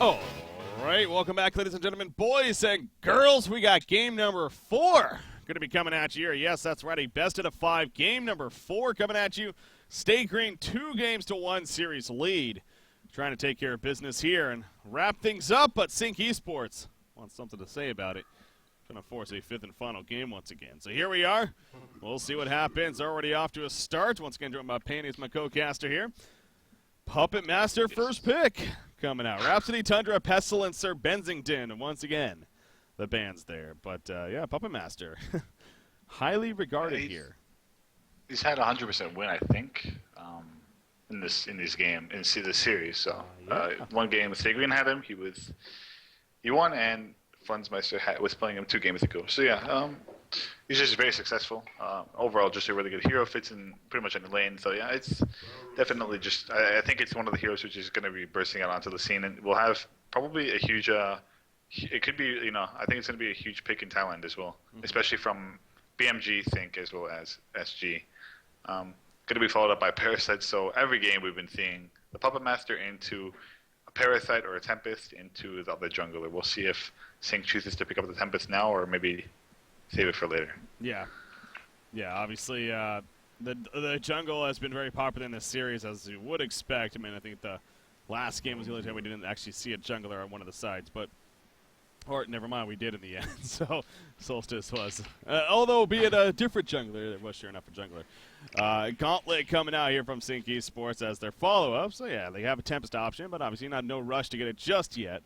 All right, welcome back, ladies and gentlemen, boys and girls. We got game number 4 going to be coming at you here. Yes, that's right, a best of 5 game number 4 coming at you. Stay Green 2-1 series lead. Trying to take care of business here and wrap things up, but Sync Esports wants something to say about it. Going to force a 5th and final game once again. So here we are. We'll see what happens. Already off to a start. Once again, joined by Penny as my co-caster here. Puppet Master first pick coming out. Rhapsody, Tundra, Pestle, and Sir Bensington. And once again, the band's there. But, yeah, Puppet Master. Highly regarded here. He's had a 100% win, I think, in this game, in this series. So, one game with Stay Green had him. He won, and Fundsmeister was playing him 2 games ago. So, yeah, he's just very successful. Overall, just a really good hero. Fits in pretty much any lane. So, yeah, it's definitely just... I think it's one of the heroes which is going to be bursting out onto the scene. And we'll have probably a huge... it could be, I think it's going to be a huge pick in Thailand as well. Mm-hmm. Especially from BMG, Think, as well as SG. Going to be followed up by Parasite. So, every game we've been seeing the Puppet Master into a Parasite or a Tempest into the other jungler. We'll see if Sync chooses to pick up the Tempest now or maybe... save it for later. Yeah. Yeah, obviously, the jungle has been very popular in this series, as you would expect. I mean, I think the last game was the only time we didn't actually see a jungler on one of the sides, but... Or, never mind, we did in the end. So, Solstice was... although, be it a different jungler, there was sure enough a jungler. Gauntlet coming out here from Sync Esports as their follow-up. So, yeah, they have a Tempest option, but obviously no rush to get it just yet.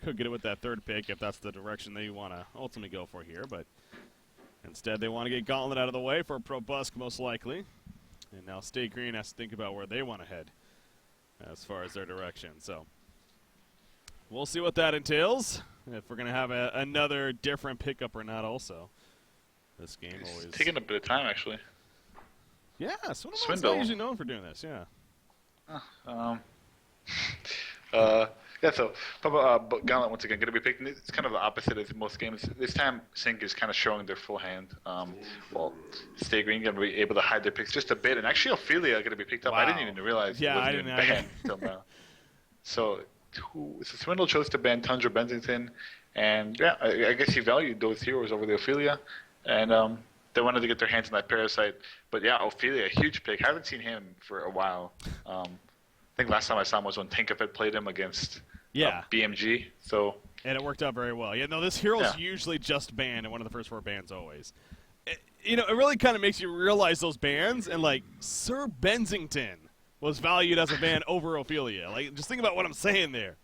Could get it with that 3rd pick if that's the direction they want to ultimately go for here, but... Instead, they want to get Gauntlet out of the way for a Probusk, most likely. And now Stay Green has to think about where they want to head as far as their direction. So we'll see what that entails. If we're going to have another different pickup or not also. This game it's always... taking a bit of time, actually. Yeah, Swindle is Swindle. not usually known for doing this, yeah. Yeah, so Gauntlet once again going to be picked. It's kind of the opposite as most games. This time, Sync is kind of showing their full hand. Well, Stay Green going to be able to hide their picks just a bit, and actually Ophelia going to be picked up. Wow. I didn't even realize it wasn't even banned until now. So Swindle chose to ban Tundra Bensington, and yeah, I guess he valued those heroes over the Ophelia, and they wanted to get their hands on that Parasite. But yeah, Ophelia, huge pick. I haven't seen him for a while. I think last time I saw him was when Tinkafet played him against BMG. So and it worked out very well. Yeah, no, this hero's usually just banned in one of the first 4 bans always. It really kind of makes you realize those bans, and like Sir Bensington was valued as a ban over Ophelia. Like, just think about what I'm saying there.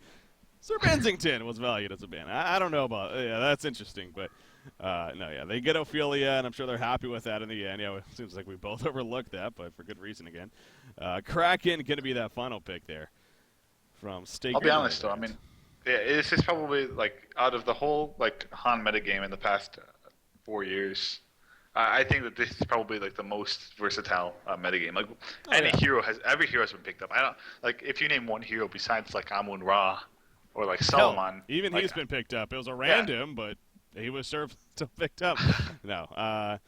Sir Bensington was valued as a ban. I don't know about that's interesting, but no, yeah, they get Ophelia, and I'm sure they're happy with that in the end. Yeah, it seems like we both overlooked that, but for good reason again. Kraken going to be that final pick there from Stake. I'll be honest, though. I mean, yeah, this is probably, like, out of the whole, like, Han metagame in the past 4 years, I think that this is probably, like, the most versatile metagame. Like, every hero has been picked up. I don't, like, if you name one hero besides, like, Amun-Ra or, like, Solomon. Even like, he's been picked up. It was a random, but he was still picked up. No,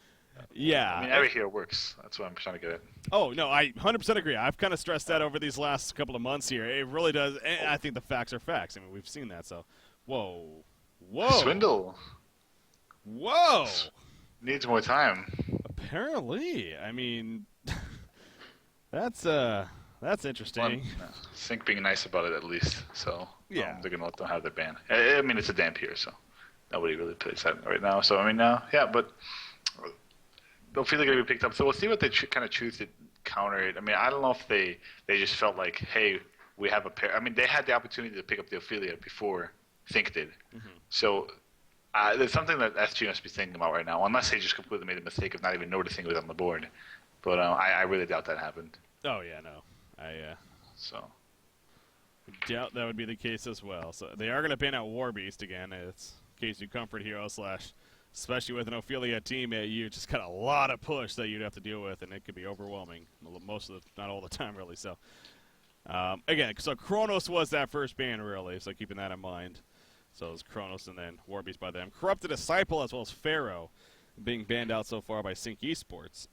yeah. I mean, every hero works. That's what I'm trying to get at. Oh, no, I 100% agree. I've kind of stressed that over these last couple of months here. It really does. And I think the facts are facts. I mean, we've seen that. So, whoa. Swindle. Whoa. Needs more time. Apparently. I mean, that's interesting. Well, Sync being nice about it at least. So, yeah. They're going to let them have their ban. I mean, it's a damp here, so nobody really plays that right now. So, I mean, yeah, but... They'll feel they're going to be picked up. So we'll see what they kind of choose to counter it. I mean, I don't know if they just felt like, hey, we have a pair. I mean, they had the opportunity to pick up the Ophelia before Think did. Mm-hmm. So there's something that SG must be thinking about right now, unless they just completely made a mistake of not even noticing it was on the board. But I really doubt that happened. Oh, yeah, no. So doubt that would be the case as well. So they are going to ban out Warbeast again. It's KC Comfort Hero / especially with an Ophelia team, you just got a lot of push that you'd have to deal with, and it could be overwhelming most of the, not all the time, really. So, again, so Kronos was that first ban, really, so keeping that in mind. So it was Kronos and then Warbeast by them. Corrupted Disciple as well as Pharaoh being banned out so far by Sync Esports.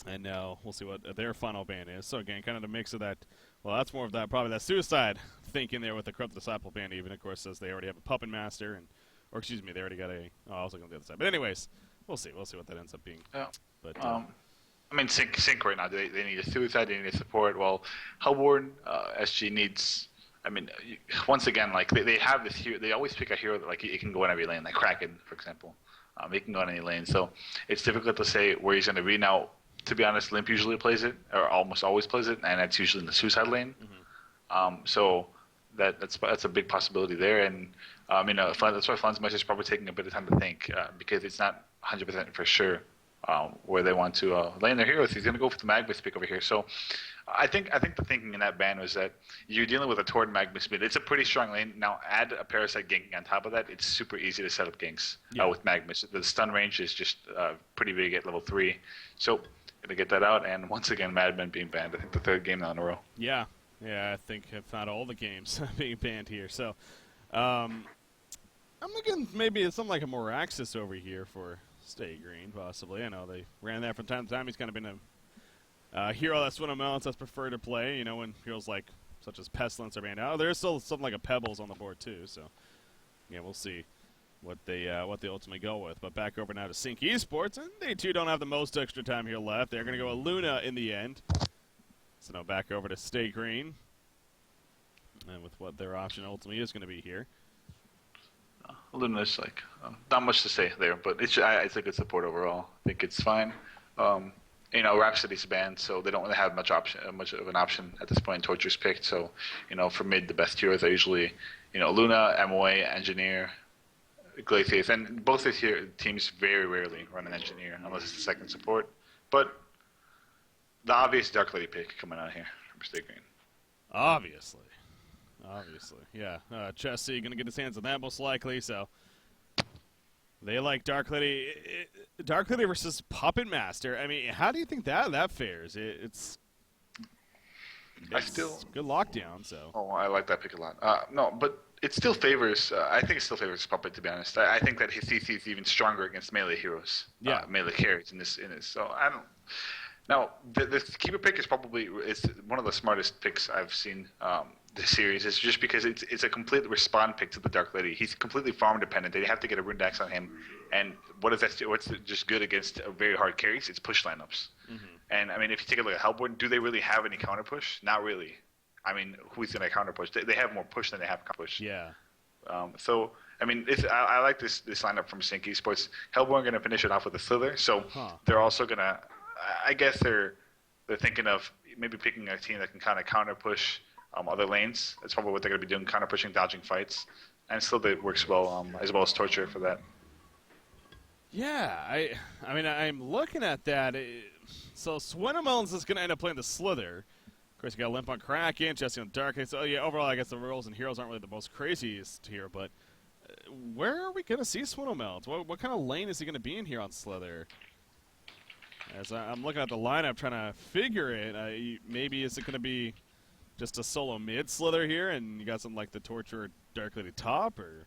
And now we'll see what their final ban is. So again, kind of the mix of that Well, that's more of that probably that suicide thinking there with the Corrupt Disciple band. Even of course, says they already have a Puppet Master, or excuse me, they already got a. Oh, I was looking at the other side. But anyways, we'll see. We'll see what that ends up being. Yeah. But I mean, sync right now. They need a suicide. They need a support. Well, Hellborn SG needs. I mean, once again, like they have this hero. They always pick a hero that like it can go in every lane, like Kraken, for example. He can go in any lane, so it's difficult to say where he's going to be. Now, to be honest, Limp usually plays it, or almost always plays it, and that's usually in the suicide lane. So that's a big possibility there, and that's why Flansmeister is probably taking a bit of time to think because it's not 100% for sure where they want to lane their heroes. He's going to go for the Magmus pick over here. So I think the thinking in that ban was that you're dealing with a Tord Magmus mid. It's a pretty strong lane. Now add a Parasite ganking on top of that. It's super easy to set up ganks with Magmus. The stun range is just pretty big at level 3. So going to get that out. And once again, Madman being banned. I think the third game now in a row. Yeah, I think if not all the games being banned here. So I'm looking maybe at something like a Moraxis over here for Stay Green, possibly. I know they ran that from time to time. He's kind of been a hero that Swindle Melons has preferred to play, when heroes such as Pestilence are banned out. There's still something like a Pebbles on the board, too. So, yeah, we'll see what they ultimately go with. But back over now to Sync Esports, and they, too, don't have the most extra time here left. They're going to go with Luna in the end. So now back over to Stay Green, and with what their option ultimately is going to be here. Luna's not much to say there, but it's a good support overall. I think it's fine. Rhapsody's banned, so they don't really have much of an option at this point. Torture's picked, so for mid the best heroes are usually Luna, MOA, Engineer, Glacius, and both these teams very rarely run an Engineer unless it's the second support. But the obvious Dark Lady pick coming out here from Stay Green. Obviously, yeah. Chessie going to get his hands on that most likely, so they like Dark Lady. Dark Lady versus Puppet Master. I mean, how do you think that fares? It's good lockdown, so. Oh, I like that pick a lot. No, but it still favors, I think it still favors Puppet, to be honest. I think that his CC is even stronger against melee heroes. Yeah. Melee carries in this. So I don't. Now, the keeper pick is probably one of the smartest picks I've seen this series. Is just because it's a complete respawn pick to the Dark Lady. He's completely farm dependent. They have to get a Rune Dax on him. And what does that do? What's just good against very hard carries? It's push lineups. And I mean, if you take a look at Hellborn, do they really have any counter push? Not really. I mean, who's going to counter push? They have more push than they have counter push. Yeah. So I mean, I like this lineup from Sync Esports. Hellborn going to finish it off with a Slither, so they're also going to. I guess they're thinking of maybe picking a team that can kind of counter push other lanes. That's probably what they're going to be doing, counter pushing, dodging fights, and Slither works well as well as Torture for that. Yeah, I mean, I'm looking at that. So Swindle Melons is going to end up playing the Slither. Of course, you got Limp on Kraken, Jesse on Dark. So yeah, overall, I guess the roles and heroes aren't really the most craziest here, but where are we going to see Swindle Melons? What kind of lane is he going to be in here on Slither? As I'm looking at the lineup, trying to figure it, maybe is it going to be just a solo mid Slither here, and you got something like the Torture Dark Lady top, or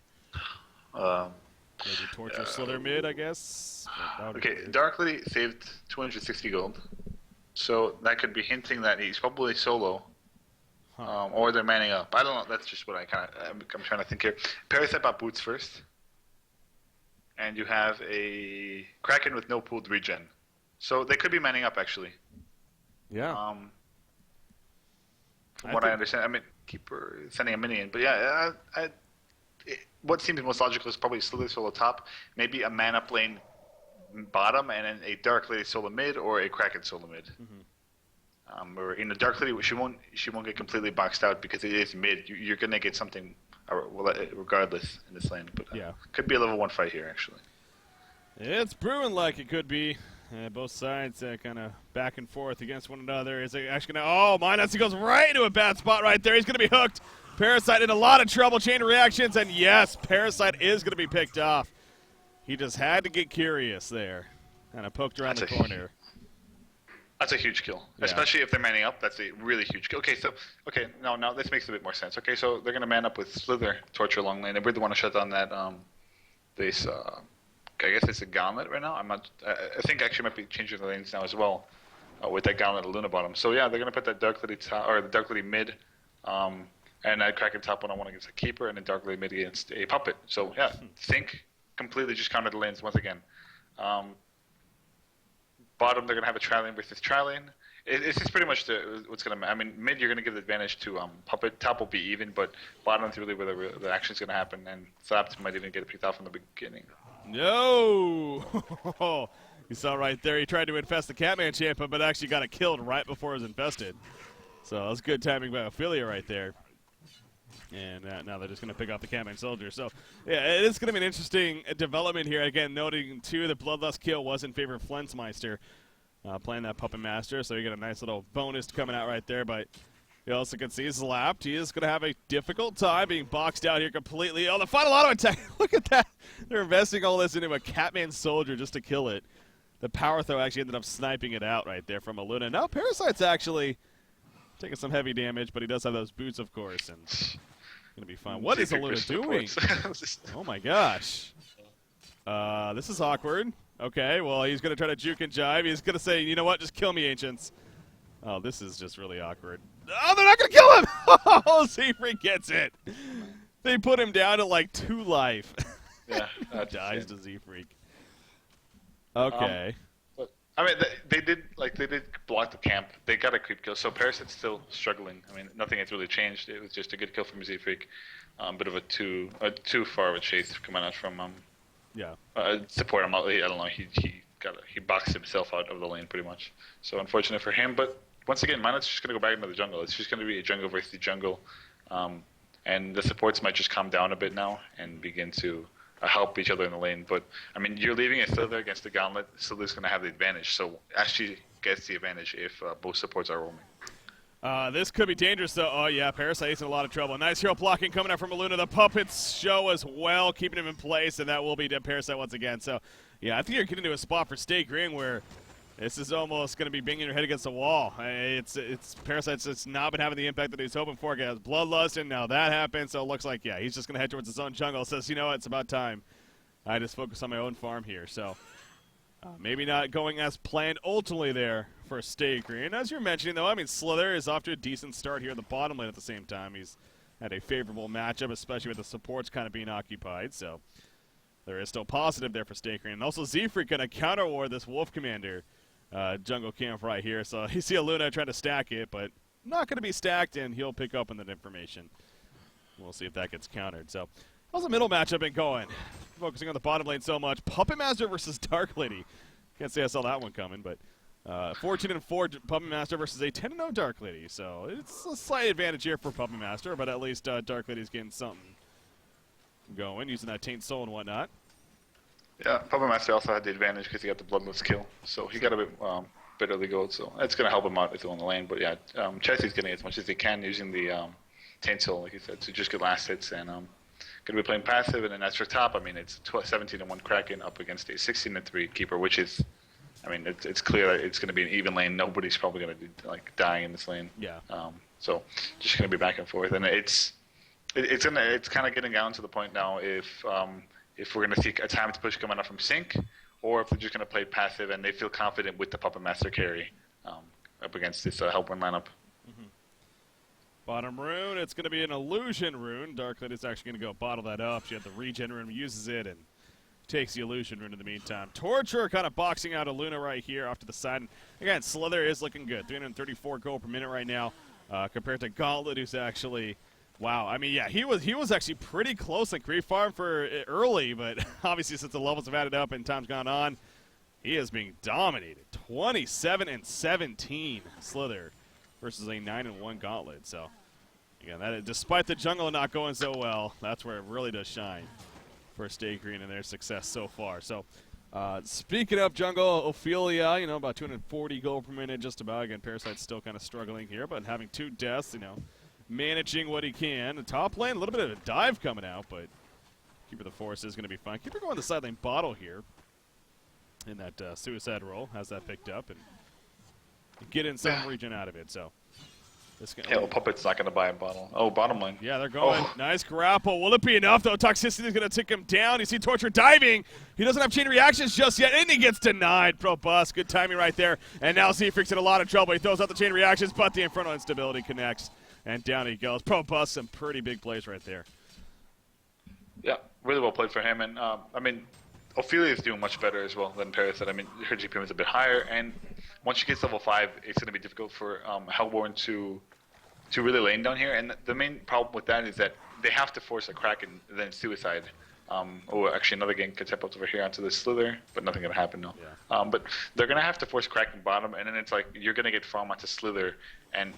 maybe Torture Slither mid, I guess? Okay, Dark Lady saved 260 gold, so that could be hinting that he's probably solo, or they're manning up. I don't know, that's just what I'm trying to think here. Parasite bought boots first, and you have a Kraken with no pooled regen. So they could be manning up, actually. Yeah. From what I understand, I mean, Keeper sending a minion, but yeah, what seems most logical is probably Slither solo top, maybe a man up lane bottom, and then a Dark Lady solo mid or a Kraken solo mid. Or in the Dark Lady, she won't get completely boxed out because it is mid. You're gonna get something regardless in this lane, but could be a level 1 fight here actually. It's brewing like it could be. Both sides kind of back and forth against one another. Is it actually going to... Oh, Minus, he goes right into a bad spot right there. He's going to be hooked. Parasite in a lot of trouble. Chain reactions, and yes, Parasite is going to be picked off. He just had to get curious there. Kind of poked around the corner. That's a huge kill, especially if they're manning up. That's a really huge kill. Okay, now this makes a bit more sense. Okay, so they're going to man up with Slither, Torture long lane. They really want to shut down that this... I guess it's a Gauntlet right now. I'm not. I think actually might be changing the lanes now as well. with that Gauntlet Luna bottom. So yeah, they're gonna put that Dark Lady top or the Dark Lady mid, and that Kraken top 1-on-1 against a keeper, and then Dark Lady mid against a puppet. So yeah, think completely just counter the lanes once again. Bottom, they're gonna have a tri-lane versus tri-lane. It's just pretty much what's gonna. I mean, mid you're gonna give the advantage to puppet. Top will be even, but bottom's really where the action's gonna happen, and Slapped might even get picked off from the beginning. No! You saw right there, he tried to infest the Catman champion, but actually got it killed right before it was infested. So that was good timing by Ophelia right there. And now they're just going to pick off the Catman Soldier. So, yeah, it is going to be an interesting development here. Again, noting, too, the Bloodlust kill was in favor of Flensmeister playing that Puppet Master. So you get a nice little bonus coming out right there. But you also can see Slapped. He is going to have a difficult time being boxed out here completely. Oh, the final auto attack. Look at that. They're investing all this into a Catman Soldier just to kill it. The power throw actually ended up sniping it out right there from Aluna. Now Parasite's actually taking some heavy damage, but he does have those boots, of course, and it's going to be fine. What is Aluna doing? Oh, my gosh. This is awkward. Okay, well, he's going to try to juke and jive. He's going to say, you know what, just kill me, Ancients. Oh, this is just really awkward. Oh, they're not going to kill him! Oh, Seafreak gets it. They put him down to, like, 2 life. Yeah, that dies to Seafreak. Okay. But I mean, they did block the camp. They got a creep kill, so Parasite's still struggling. I mean, nothing has really changed. It was just a good kill from Seafreak. Bit of a too far of a chase coming out from support. I don't know. He boxed himself out of the lane pretty much. So unfortunate for him. But once again, Minot's just gonna go back into the jungle. It's just gonna be a jungle versus the jungle, and the supports might just calm down a bit now and begin to help each other in the lane. But I mean, you're leaving a Slither against the Gauntlet. Slither's going to have the advantage. So actually gets the advantage if both supports are roaming. This could be dangerous, though. Oh, yeah, Parasite's in a lot of trouble. Nice hero blocking coming out from Aluna. The Puppets show as well, keeping him in place, and that will be dead Parasite once again. So, yeah, I think you're getting into a spot for Stay Green where this is almost going to be banging your head against the wall. It's Parasite's just not been having the impact that he's hoping for. He has Bloodlust, and now that happened, so it looks like, yeah, he's just going to head towards his own jungle. Says, you know what, it's about time. I just focus on my own farm here. So maybe not going as planned ultimately there for Stay Green. As you're mentioning, though, I mean, Slither is off to a decent start here in the bottom lane at the same time. He's had a favorable matchup, especially with the supports kind of being occupied. So there is still positive there for Stay Green. And also Seafreak going to counter-war this Wolf Commander jungle camp right here. So you see Aluna trying to stack it, but not going to be stacked, and he'll pick up on that information. We'll see if that gets countered. So how's the middle matchup been going? Focusing on the bottom lane so much. Puppet Master versus Dark Lady. Can't say I saw that one coming, but 14-4 Puppet Master versus a 10-0 Dark Lady. So it's a slight advantage here for Puppet Master, but at least Dark Lady's getting something going, using that Taint Soul and whatnot. Yeah, Puppet Master also had the advantage because he got the Bloodlust kill, so he got a bit early gold, so that's going to help him out if he's on the lane. But yeah, Chelsea's getting as much as he can using the Taint Soul, like you said, to just get last hits, and going to be playing passive. And then as for top, I mean, it's 17-1 Kraken up against a 16-3 Keeper, which is, I mean, it's clear that it's going to be an even lane. Nobody's probably going to be like dying in this lane. Yeah. So just going to be back and forth, and it's kind of getting down to the point now if we're going to see a time to push coming up from Sync, or if they're just going to play passive and they feel confident with the Puppet Master carry up against this help win lineup. Mm-hmm. Bottom rune, it's going to be an illusion rune. Dark Lady's actually going to go bottle that up. She had the regen rune, uses it, and takes the illusion rune in the meantime. Torture kind of boxing out Aluna right here off to the side. And again, Slither is looking good. 334 gold per minute right now compared to Gauntlet, who's actually... Wow, I mean, yeah, he was actually pretty close in creep farm for early, but obviously since the levels have added up and time's gone on, he is being dominated. 27-17 Slither versus a 9-1 Gauntlet. So, again, despite the jungle not going so well, that's where it really does shine for Stay Green and their success so far. So, speaking of jungle, Ophelia, you know, about 240 gold per minute, just about. Again, Parasite's still kind of struggling here, but having 2 deaths, you know, managing what he can. The top lane, a little bit of a dive coming out, but Keeper the Forest is going to be fine. Keeper going the side lane bottle here in that suicide roll. Has that picked up and get in some region out of it. So Hell, Puppet's not going to buy a bottle. Oh, bottom line. Yeah, they're going. Nice grapple. Will it be enough, though? Toxicity is going to take him down. You see Torture diving. He doesn't have chain reactions just yet, and he gets denied. Probus, good timing right there. And now Z-Freak's in a lot of trouble. He throws out the chain reactions, but the Infernal Instability connects, and down he goes. Probus, some pretty big plays right there. Yeah, really well played for him. And, I mean, Ophelia is doing much better as well than Parasite. I mean, her GPM is a bit higher, and once she gets level 5, it's going to be difficult for Hellborn to really lane down here. And the main problem with that is that they have to force a Kraken, then Suicide. Or actually another gang could tap up over here onto the Slither, but nothing going to happen now. Yeah. But they're going to have to force Kraken bottom, and then it's like you're going to get farm onto Slither. And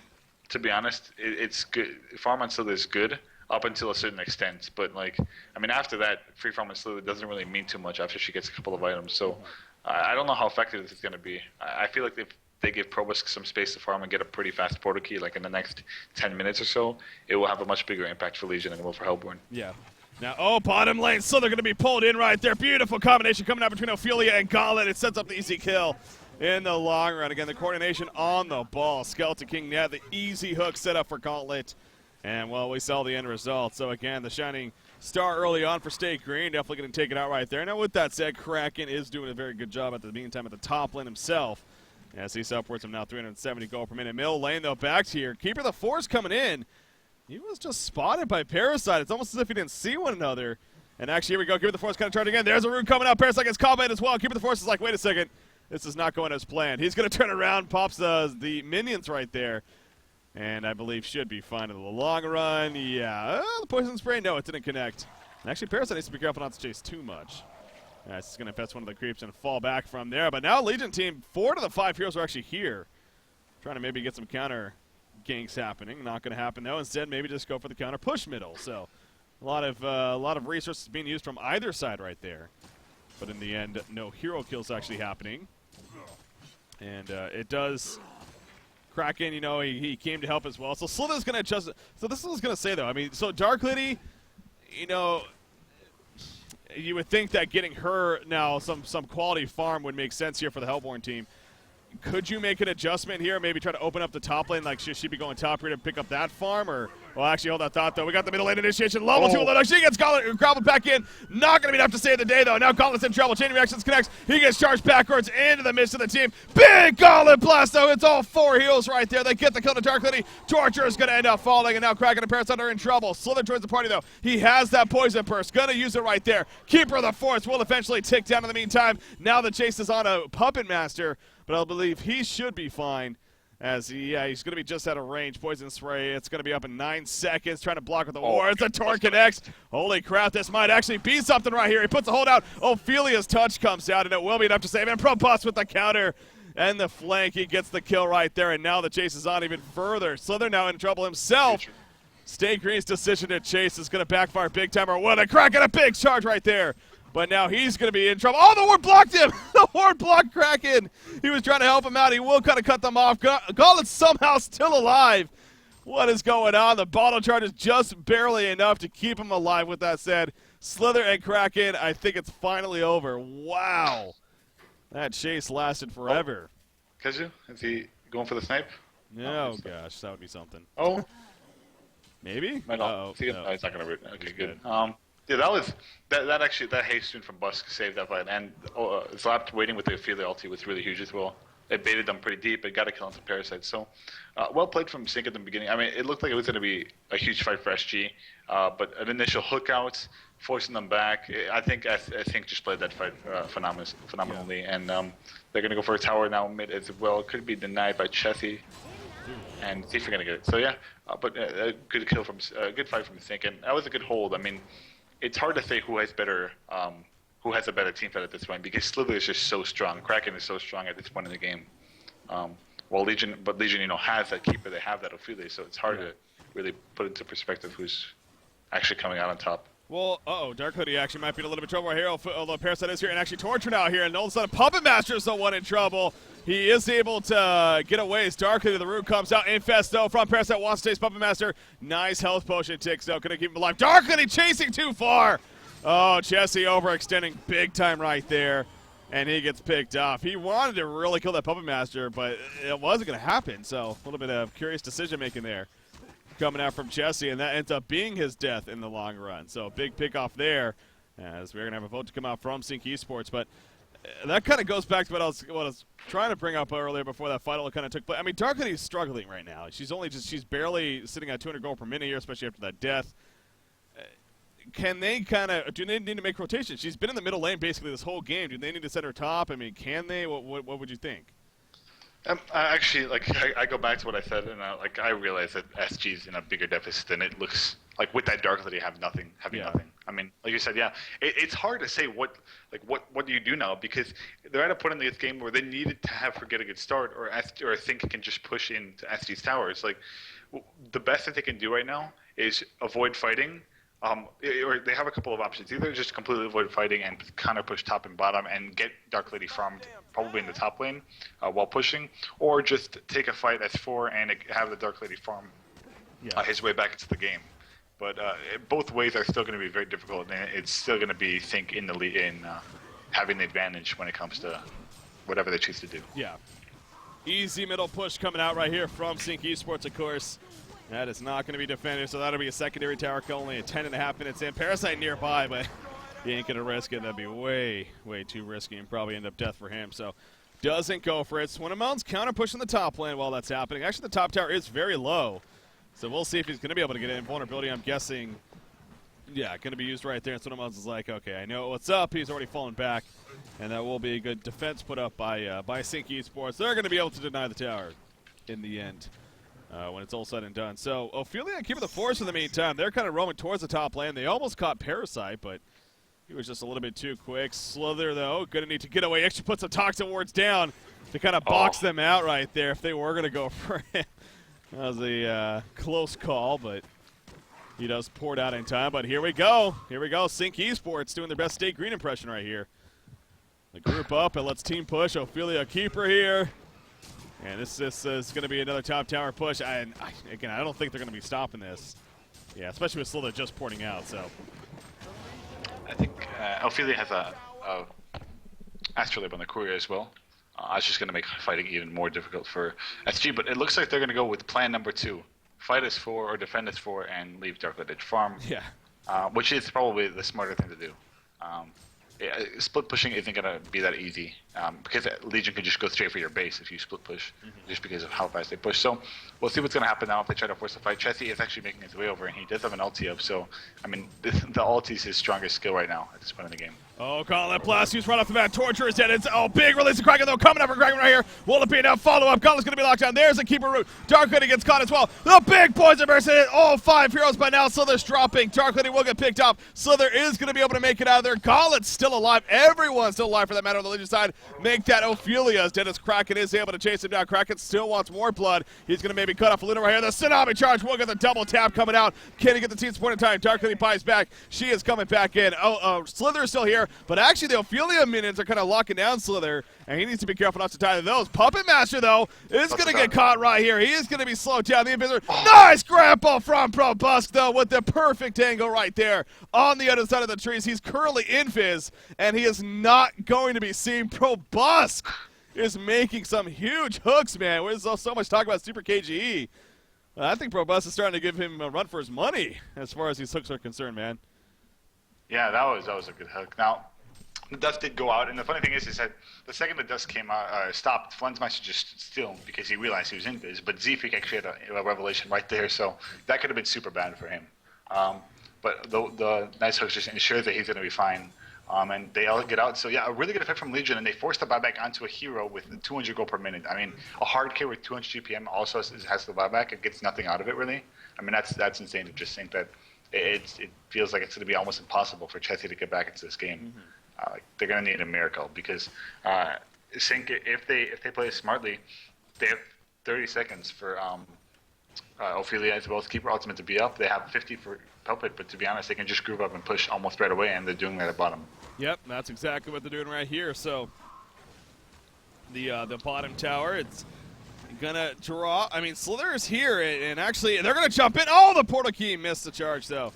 to be honest, it's good. Farm on Slither is good up until a certain extent. But, like, I mean, after that, free farm on Slither doesn't really mean too much after she gets a couple of items. So I don't know how effective this is going to be. I feel like if they give Probusk some space to farm and get a pretty fast portal key, like in the next 10 minutes or so, it will have a much bigger impact for Legion and it will for Hellborn. Yeah. Now, bottom lane, so they're going to be pulled in right there. Beautiful combination coming out between Ophelia and Gauntlet. It sets up the easy kill in the long run. Again, the coordination on the ball. Skeleton King net, the easy hook set up for Gauntlet. And, well, we saw the end result. So, again, the shining star early on for Stay Green. Definitely going to take it out right there. Now, with that said, Kraken is doing a very good job at the meantime at the top lane himself. As he's upwards of now 370 gold per minute. Middle lane, though, back here. Keeper of the Force coming in. He was just spotted by Parasite. It's almost as if he didn't see one another. And actually, here we go. Keeper of the Force kind of charging again. There's a Rune coming out. Parasite gets caught by it as well. Keeper of the Force is like, wait a second. This is not going as planned. He's going to turn around, pops the minions right there. And I believe should be fine in the long run. Yeah. The Poison Spray, no, it didn't connect. And actually, Parasite needs to be careful not to chase too much. This is going to infest one of the creeps and fall back from there. But now Legion team, 4 to the 5 heroes are actually here. Trying to maybe get some counter ganks happening. Not going to happen, though. Instead, maybe just go for the counter push middle. So a lot of resources being used from either side right there. But in the end, no hero kills actually happening. And it does... Kraken, you know, he came to help as well. So Slither's going to adjust... So this is what I was going to say, though. I mean, so Dark Lady, you know... You would think that getting her now some quality farm would make sense here for the Hellborn team. Could you make an adjustment here? Maybe try to open up the top lane, like should she be going top here to pick up that farm? Or, well, actually, hold that thought, though. We got the middle lane initiation, level 2 loadout. She gets Goblet back in. Not going to be enough to save the day, though. Now Gauntlet's in trouble. Chain reactions connects. He gets charged backwards into the midst of the team. Big Gauntlet blast, though. It's all 4 heals right there. They get the kill to Dark Lady. Torture is going to end up falling, and now Kraken and Parasite are in trouble. Slither joins the party, though. He has that poison burst. Going to use it right there. Keeper of the Force will eventually tick down in the meantime. Now the chase is on a Puppet Master, but I believe he should be fine. As he's going to be just out of range. Poison Spray, it's going to be up in 9 seconds. Trying to block with the war. It's a Tor connects. Holy crap, this might actually be something right here. He puts a hold out. Ophelia's touch comes out, and it will be enough to save him. Probus with the counter and the flank. He gets the kill right there, and now the chase is on even further. Slither now in trouble himself. Stay Green's decision to chase is going to backfire big time. Or what a Kraken, a big charge right there. But now he's going to be in trouble. Oh, the ward blocked him! The ward blocked Kraken. He was trying to help him out. He will kind of cut them off. Gauntlet's somehow still alive. What is going on? The bottle charge is just barely enough to keep him alive. With that said, Slither and Kraken, I think it's finally over. Wow. That chase lasted forever. Kazu, is he going for the snipe? Oh, gosh. That would be something. Oh. Maybe? No, he's not going to root. Okay, good. Yeah, that haste stream from Busk saved that fight, and Zlap waiting with the Ophelia ulti was really huge as well. It baited them pretty deep. It got a kill on some Parasites. So, well played from Sync at the beginning. I mean, it looked like it was going to be a huge fight for SG, but an initial hook out, forcing them back. I think Sync just played that fight phenomenally, and they're going to go for a tower now mid as well. It could be denied by Chessie, and see if we're going to get it. So yeah, but a good kill from good fight from Sync, and that was a good hold. I mean, it's hard to say who has a better team fight at this point, because Slither is just so strong. Kraken is so strong at this point in the game. While Legion, has that keeper, they have that Ophelia, so it's hard to really put into perspective who's actually coming out on top. Well, Dark Hoodie actually might be in a little bit of trouble right here, although Parasite is here, and actually Torture now here, and all of a sudden Puppet Master is the one in trouble. He is able to get away as Dark Hoodie, the root comes out. Infest, though, from Parasite wants to chase Puppet Master. Nice health potion ticks, though, gonna keep him alive. Dark Hoodie chasing too far. Oh, Chessie overextending big time right there. and he gets picked off. He wanted to really kill that Puppet Master, but it wasn't going to happen. So a little bit of curious decision-making there coming out from Jesse, and that ends up being his death in the long run. So big pick off there, as we're going to have a vote to come out from Sync Esports. But that kind of goes back to what I was trying to bring up earlier before that final kind of took place. I mean, Dark Lady's struggling right now. She's barely sitting at 200 gold per minute here, especially after that death. Do they need to make rotations? She's been in the middle lane basically this whole game. Do they need to set her top? I mean, can they? What would you think? Actually, I go back to what I said, and I realize that SG's in a bigger deficit than it looks like with that Dark Lady having nothing. I mean, like you said, it's hard to say what do you do now, because they're at a point in this game where they needed to have her get a good start, or I think can just push into SG's towers. Like, the best that they can do right now is avoid fighting. Or they have a couple of options. Either just completely avoid fighting and kind of push top and bottom and get Dark Lady farmed probably in the top lane while pushing, or just take a fight S4 and have the Dark Lady farm his way back into the game. But both ways are still going to be very difficult, and it's still going to be Sync in the lead in having the advantage when it comes to whatever they choose to do. Yeah. Easy middle push coming out right here from Sync Esports, of course. That is not going to be defended, so that'll be a secondary tower kill only at 10.5 minutes in. Parasite nearby, but he ain't going to risk it. That'd be way, way too risky and probably end up death for him. So doesn't go for it. Swinamoun's counter pushing the top lane while that's happening. Actually, the top tower is very low, so we'll see if he's going to be able to get in. Vulnerability, I'm guessing, going to be used right there. And Swinamoun's is like, okay, I know what's up. He's already fallen back, and that will be a good defense put up by Sync Esports. They're going to be able to deny the tower in the end. When it's all said and done. So Ophelia keeping the force in the meantime. They're kind of roaming towards the top lane. They almost caught Parasite, but he was just a little bit too quick. Slither, though, going to need to get away. Actually puts some Toxic Wards down to kind of box them out right there if they were going to go for him. That was a close call, but he does pour it out in time. But here we go. Here we go. Sync Esports doing their best State Green impression right here. The group up, and let's team push. Ophelia keeper here. And this is going to be another top tower push. Again, I don't think they're going to be stopping this. Yeah, especially with Slither just porting out. So I think Ophelia has a Astrolabe on the courier as well. It's just going to make fighting even more difficult for SG. But it looks like they're going to go with plan number 2. Fight S4 or defend S4 and leave Dark Lady farm. Yeah. Which is probably the smarter thing to do. Split pushing isn't going to be that easy because Legion can just go straight for your base if you split push, just because of how fast they push. So we'll see what's going to happen now if they try to force a fight. Chessie is actually making his way over, and he does have an ulti up. So, I mean, the ulti is his strongest skill right now at this point in the game. Oh, Gauntlet Blast used right off the bat. Torture is dead. It's big release of Kraken, though, coming up for Kraken right here. Will it be enough follow-up? Gauntlet's going to be locked down. There's a keeper route. Dark Lady gets caught as well. The big poison burst in it. All 5 heroes by now. Slither's dropping. Dark Lady will get picked up. Slither is going to be able to make it out of there. Gauntlet's still alive. Everyone's still alive for that matter on the Legion side. Make that Ophelia as dead as Kraken is able to chase him down. Kraken still wants more blood. He's going to maybe cut off a little right here. The Tsunami charge will get the double tap coming out. Can he get the team support in time? Dark Lady buys back. She is coming back in. Slither is still here, but actually the Ophelia minions are kind of locking down Slither, and he needs to be careful not to die to those. Puppet Master, though, is going to get caught right here. He is going to be slowed down. The Invisor. Nice grapple from Probusk, though, with the perfect angle right there on the other side of the trees. He's currently Invis, and he is not going to be seen. Probusk is making some huge hooks, man. There's so much talk about Super KGE. I think Probusk is starting to give him a run for his money as far as these hooks are concerned, man. Yeah, that was a good hook. Now, the dust did go out, and the funny thing is that the second the dust came out, stopped, Flensmeister just stood still because he realized he was Invis, but Z-Freak actually had a revelation right there, so that could have been super bad for him. But the nice hooks just ensure that he's going to be fine. And they all get out. So, yeah, a really good effect from Legion, and they force the buyback onto a hero with 200 gold per minute. I mean, a hard carry with 200 GPM also has the buyback. It gets nothing out of it, really. I mean, that's insane to just think that it feels like it's going to be almost impossible for Chessie to get back into this game. They're going to need a miracle because Sync, if they play smartly, they have 30 seconds for Ophelia as well as Keeper Ultimate to be up. They have 50 for Puppet, but to be honest, they can just group up and push almost right away, and they're doing that at bottom. Yep, that's exactly what they're doing right here. So the bottom tower, it's gonna draw. I mean, Slither is here, and actually they're gonna jump in. Oh, the portal key missed the charge though.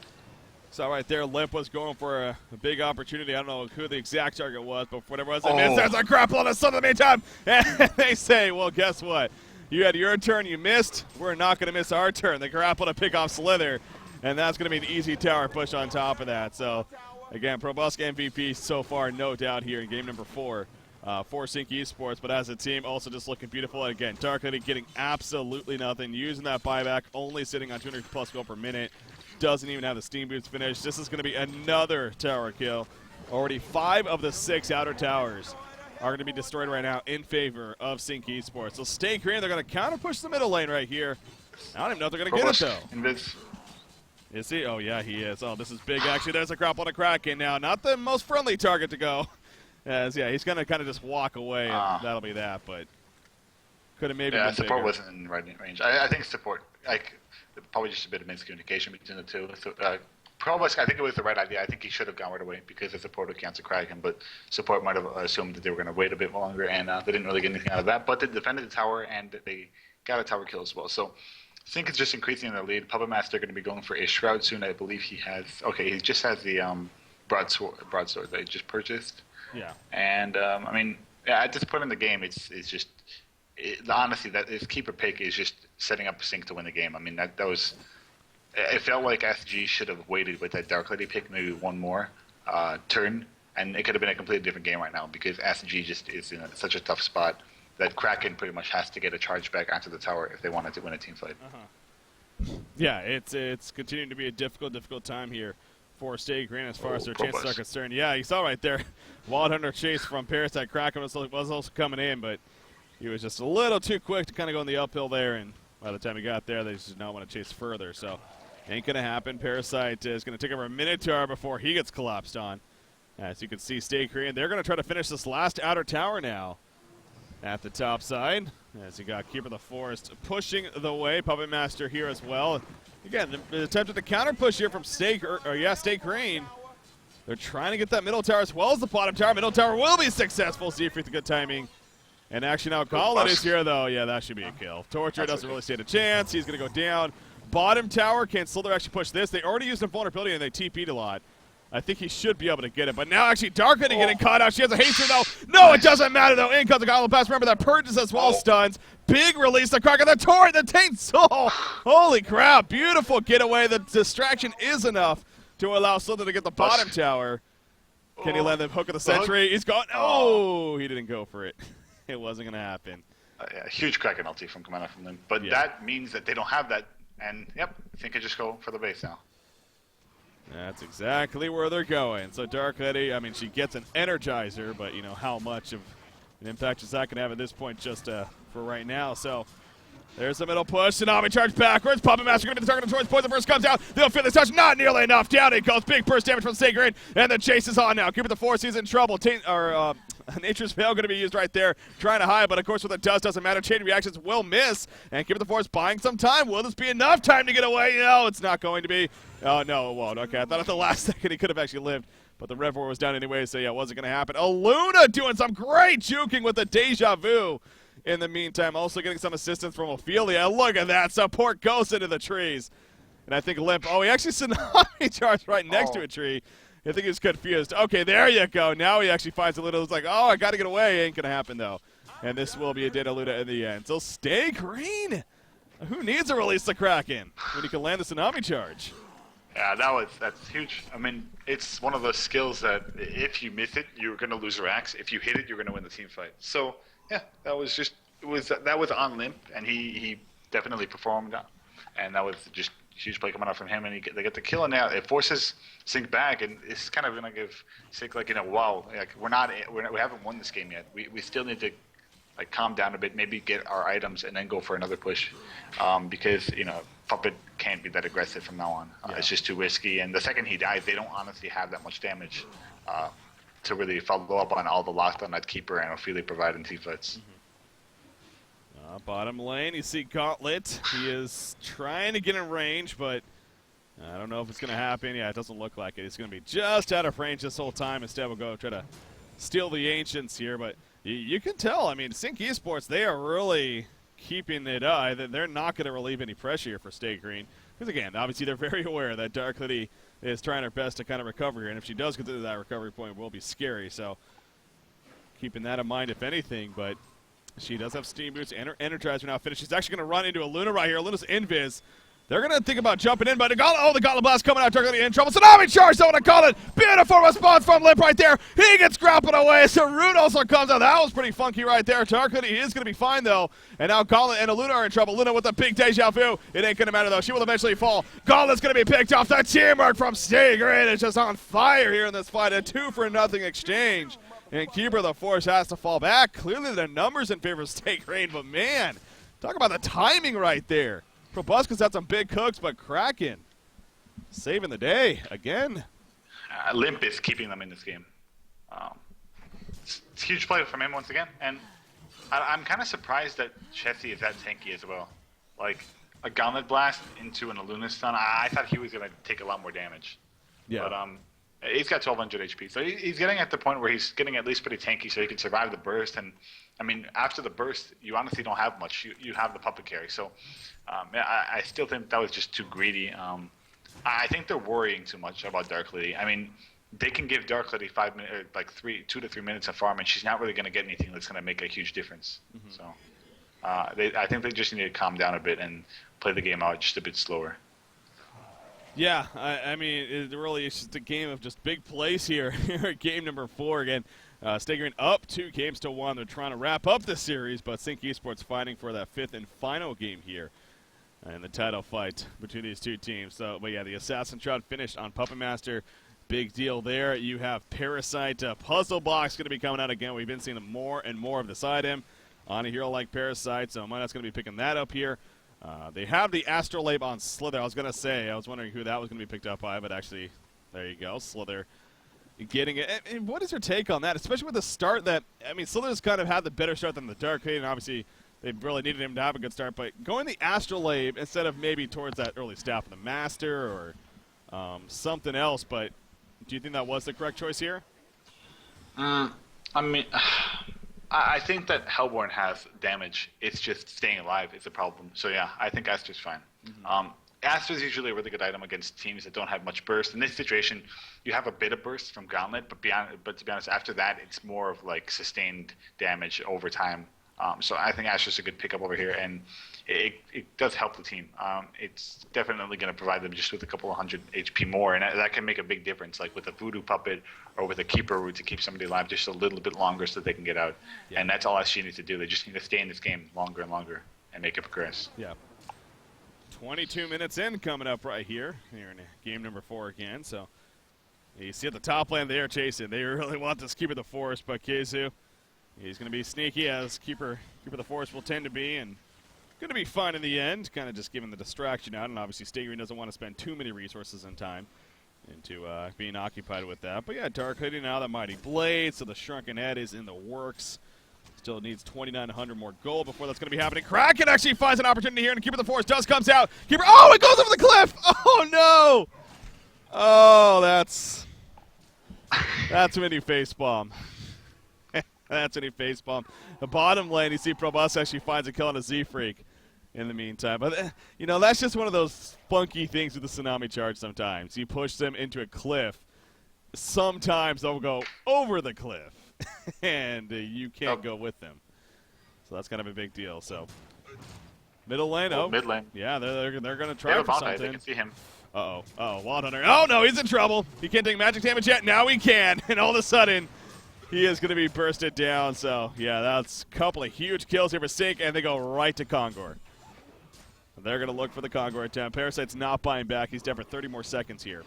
So right there, Limp was going for a big opportunity. I don't know who the exact target was, but whatever it was, they missed. There's a grapple on the sun in the meantime. And they say, well, guess what? You had your turn, you missed. We're not going to miss our turn. They grapple to pick off Slither, and that's going to be an easy tower push on top of that. So, again, Probusca MVP so far, no doubt here in game number 4 for Sync Esports. But as a team, also just looking beautiful. And again, Dark Lady getting absolutely nothing, using that buyback, only sitting on 200 plus gold per minute. Doesn't even have the steam boots finished. This is going to be another tower kill. Already 5 of the 6 outer towers are going to be destroyed right now in favor of Sync Esports. So stay green. They're going to counter push the middle lane right here. I don't even know if they're going to get it, though. Is he? Oh, yeah, he is. Oh, this is big. Actually, there's a grapple on a Kraken now. Not the most friendly target to go. As, yeah, he's going to kind of just walk away, and that'll be that. But could have maybe been support bigger. wasn't in the right range. I think support, probably just a bit of miscommunication between the two. So, Probusca, I think it was the right idea. I think he should have gone right away because the support would cancel Kraken, but support might have assumed that they were going to wait a bit longer, and they didn't really get anything out of that. But they defended the tower, and they got a tower kill as well. So Sync is just increasing their lead. Puppet Master going to be going for a Shroud soon. I believe he has. Okay, he just has the broadsword that he just purchased. Yeah. And I mean, at this point in the game, it's just honestly that his keeper pick is just setting up Sync to win the game. I mean that was. It felt like SG should have waited with that Dark Lady pick, maybe one more turn, and it could have been a completely different game right now because SG just is in such a tough spot that Kraken pretty much has to get a charge back onto the tower if they wanted to win a team fight. Yeah, it's continuing to be a difficult time here for Stay Green as far as their chances are concerned. Yeah, you saw right there, Wild Hunter chase from Parasite. Kraken was also coming in, but he was just a little too quick to kind of go in the uphill there, and by the time he got there, they just did not want to chase further. So ain't going to happen. Parasite is going to take over a Minotaur before he gets collapsed on. As you can see, Stay Korean, they're going to try to finish this last outer tower now at the top side. As you got Keeper of the Forest pushing the way. Puppet Master here as well. Again, the attempt at the counter push here from Stay Korean. They're trying to get that middle tower as well as the bottom tower. Middle tower will be successful. See if with the good timing. And actually now Gauntlet is here, though. Yeah, that should be a kill. Torture doesn't really stand a chance. He's going to go down. Bottom tower, can Slither actually push this? They already used invulnerability and they TP'd a lot. I think he should be able to get it, but now actually Dark Lady getting caught out. She has a haster, though. No, it doesn't matter, though. In comes the Gauntlet Pass. Remember that purges as well stuns. Big release, the Kraken, the Torrent, the Taint Soul. Holy crap, beautiful getaway. The distraction is enough to allow Slither to get the bottom tower. Can he land the hook of the Sentry? He's gone. Oh, he didn't go for it. It wasn't going to happen. Yeah, huge Kraken ulti from Commander from them. But that means that they don't have that. And, yep, I think I just go for the base now. That's exactly where they're going. So Dark Lady, I mean, she gets an Energizer, but, you know, how much of an impact is that going to have at this point just for right now? So there's the middle push. Tsunami charge backwards. Puppet Master going to be the target of choice. Poison Burst comes out. They'll feel this touch. Not nearly enough. Down it goes. Big burst damage from Stay Green. And the chase is on now. Keeper the Force, he's in trouble. Nature's Veil going to be used right there, trying to hide, but of course what it doesn't matter. Chain reactions will miss, and Keeper the Force buying some time. Will this be enough time to get away? No, it's not going to be. Oh, no, it won't. Okay, I thought at the last second he could have actually lived, but the Rev War was down anyway, so yeah, it wasn't going to happen. Luna doing some great juking with the Deja Vu in the meantime. Also getting some assistance from Ophelia. Look at that. Support goes into the trees. And I think Limp, he actually Tsunami charged right next to a tree. I think he was confused. Okay, there you go. Now he actually finds a little. It's like, I got to get away. Ain't going to happen, though. And this will be a Daedaluna in the end. So Stay Green. Who needs to release the Kraken when you can land the Tsunami charge? Yeah, that's huge. I mean, it's one of those skills that if you miss it, you're going to lose your axe. If you hit it, you're going to win the team fight. So, yeah, that was on Limp, and he definitely performed. And that was just huge play coming out from him, and they get the kill, and now it forces Sync back, and it's kind of going to give Sync wow, like we haven't won this game yet. We still need to like calm down a bit, maybe get our items, and then go for another push, because Puppet can't be that aggressive from now on. It's just too risky, and the second he dies, they don't honestly have that much damage to really follow up on all the lockdown that Keeper and Ophelia provide in team fights. Bottom lane, you see Gauntlet. He is trying to get in range, but I don't know if it's going to happen. Yeah, it doesn't look like it. He's going to be just out of range this whole time. Instead, we'll go try to steal the Ancients here. But you can tell, I mean, Sync Esports, they are really keeping it up. They're not going to relieve any pressure here for Stay Green. Because, again, obviously they're very aware that Dark Lady is trying her best to kind of recover here. And if she does get to that recovery point, it will be scary. So keeping that in mind, if anything. But she does have Steam Boots and her Energizer now finished. She's actually going to run into a Luna right here. Luna's Invis. They're going to think about jumping in, but the Gauntlet Blast coming out, directly in trouble. Tsunami Charge, so to call it. Beautiful response from Lip right there. He gets grappled away. Sarut also comes out. That was pretty funky right there. Dark Hoodie is going to be fine, though. And now Gauntlet and Luna are in trouble. Luna with a big deja vu. It ain't going to matter, though. She will eventually fall. Gauntlet's going to be picked off. The teamwork from Stay Green is just on fire here in this fight. A 2-for-0 exchange. And Keeper of the Force has to fall back. Clearly the numbers in favor of Stay Green, but man, talk about the timing right there. Proboscis had some big cooks, but Kraken saving the day again. Limp is keeping them in this game. It's a huge play from him once again, and I'm kind of surprised that Chessie is that tanky as well. Like, a Gauntlet Blast into an Illuna Stun, I thought he was going to take a lot more damage. Yeah. But he's got 1200 HP, so he's getting at the point where he's getting at least pretty tanky so he can survive the burst. And, I mean, after the burst, you honestly don't have much. You have the puppet carry, so I still think that was just too greedy. I think they're worrying too much about Dark Lady. I mean, they can give Dark Lady 5 minutes, like 2 to 3 minutes of farm, and she's not really going to get anything that's going to make a huge difference. Mm-hmm. So I think they just need to calm down a bit and play the game out just a bit slower. Yeah, I mean, it really is just a game of just big plays here. Game number 4 again. Stay Green up 2 games to 1. They're trying to wrap up the series, but Sync Esports fighting for that 5th and final game here in the title fight between these two teams. So, but yeah, the Assassin Shroud finished on Puppet Master. Big deal there. You have Parasite Puzzle Box going to be coming out again. We've been seeing more and more of this item on a hero like Parasite, so Minot's going to be picking that up here. They have the Astrolabe on Slither. I was going to say, I was wondering who that was going to be picked up by, but actually, there you go, Slither getting it. And what is your take on that, especially with the start that, I mean, Slither's kind of had the better start than the Dark Fate, and obviously they really needed him to have a good start, but going the Astrolabe instead of maybe towards that early Staff of the Master or something else, but do you think that was the correct choice here? I mean, I think that Hellborn has damage. It's just staying alive is a problem. So yeah, I think Astra's fine. Mm-hmm. Astra's usually a really good item against teams that don't have much burst. In this situation, you have a bit of burst from Gauntlet, but to be honest, after that, it's more of like sustained damage over time. So I think Astra's a good pickup over here, and it does help the team. It's definitely going to provide them just with a couple of hundred HP more, and that can make a big difference, like with a Voodoo Puppet or with a Keeper Root to keep somebody alive just a little bit longer so that they can get out. Yeah. And that's all SG needs to do. They just need to stay in this game longer and longer and make it progress. Yeah. 22 minutes in coming up right here in game number 4 again. So you see at the top lane they are chasing. They really want this Keeper of the Forest, but Keizu, he's going to be sneaky as Keeper of the Forest will tend to be, and going to be fine in the end, kind of just giving the distraction out, and obviously Stay Green doesn't want to spend too many resources and time into being occupied with that. But yeah, Dark Hoodie now, the Mighty Blade, so the Shrunken Head is in the works. Still needs 2,900 more gold before that's going to be happening. Kraken actually finds an opportunity here, and Keeper of the Forest does comes out. Keeper, oh, it goes over the cliff! Oh, no! Oh, that's when you facepalm. That's when he facepalm. The bottom lane, you see Probus actually finds a kill on a Z-Freak in the meantime. But, you know, that's just one of those funky things with the Tsunami Charge sometimes. You push them into a cliff. Sometimes they'll go over the cliff, and you can't go with them. So that's kind of a big deal. So middle lane, mid lane. Yeah, they're going to try for something. They can see him. Uh-oh. Oh, Wild Hunter. Oh, no, he's in trouble. He can't take magic damage yet. Now he can. And all of a sudden, he is going to be bursted down. So, yeah, that's a couple of huge kills here for Sync, and they go right to Kongor. They're going to look for the Kongor attempt. Parasite's not buying back. He's down for 30 more seconds here.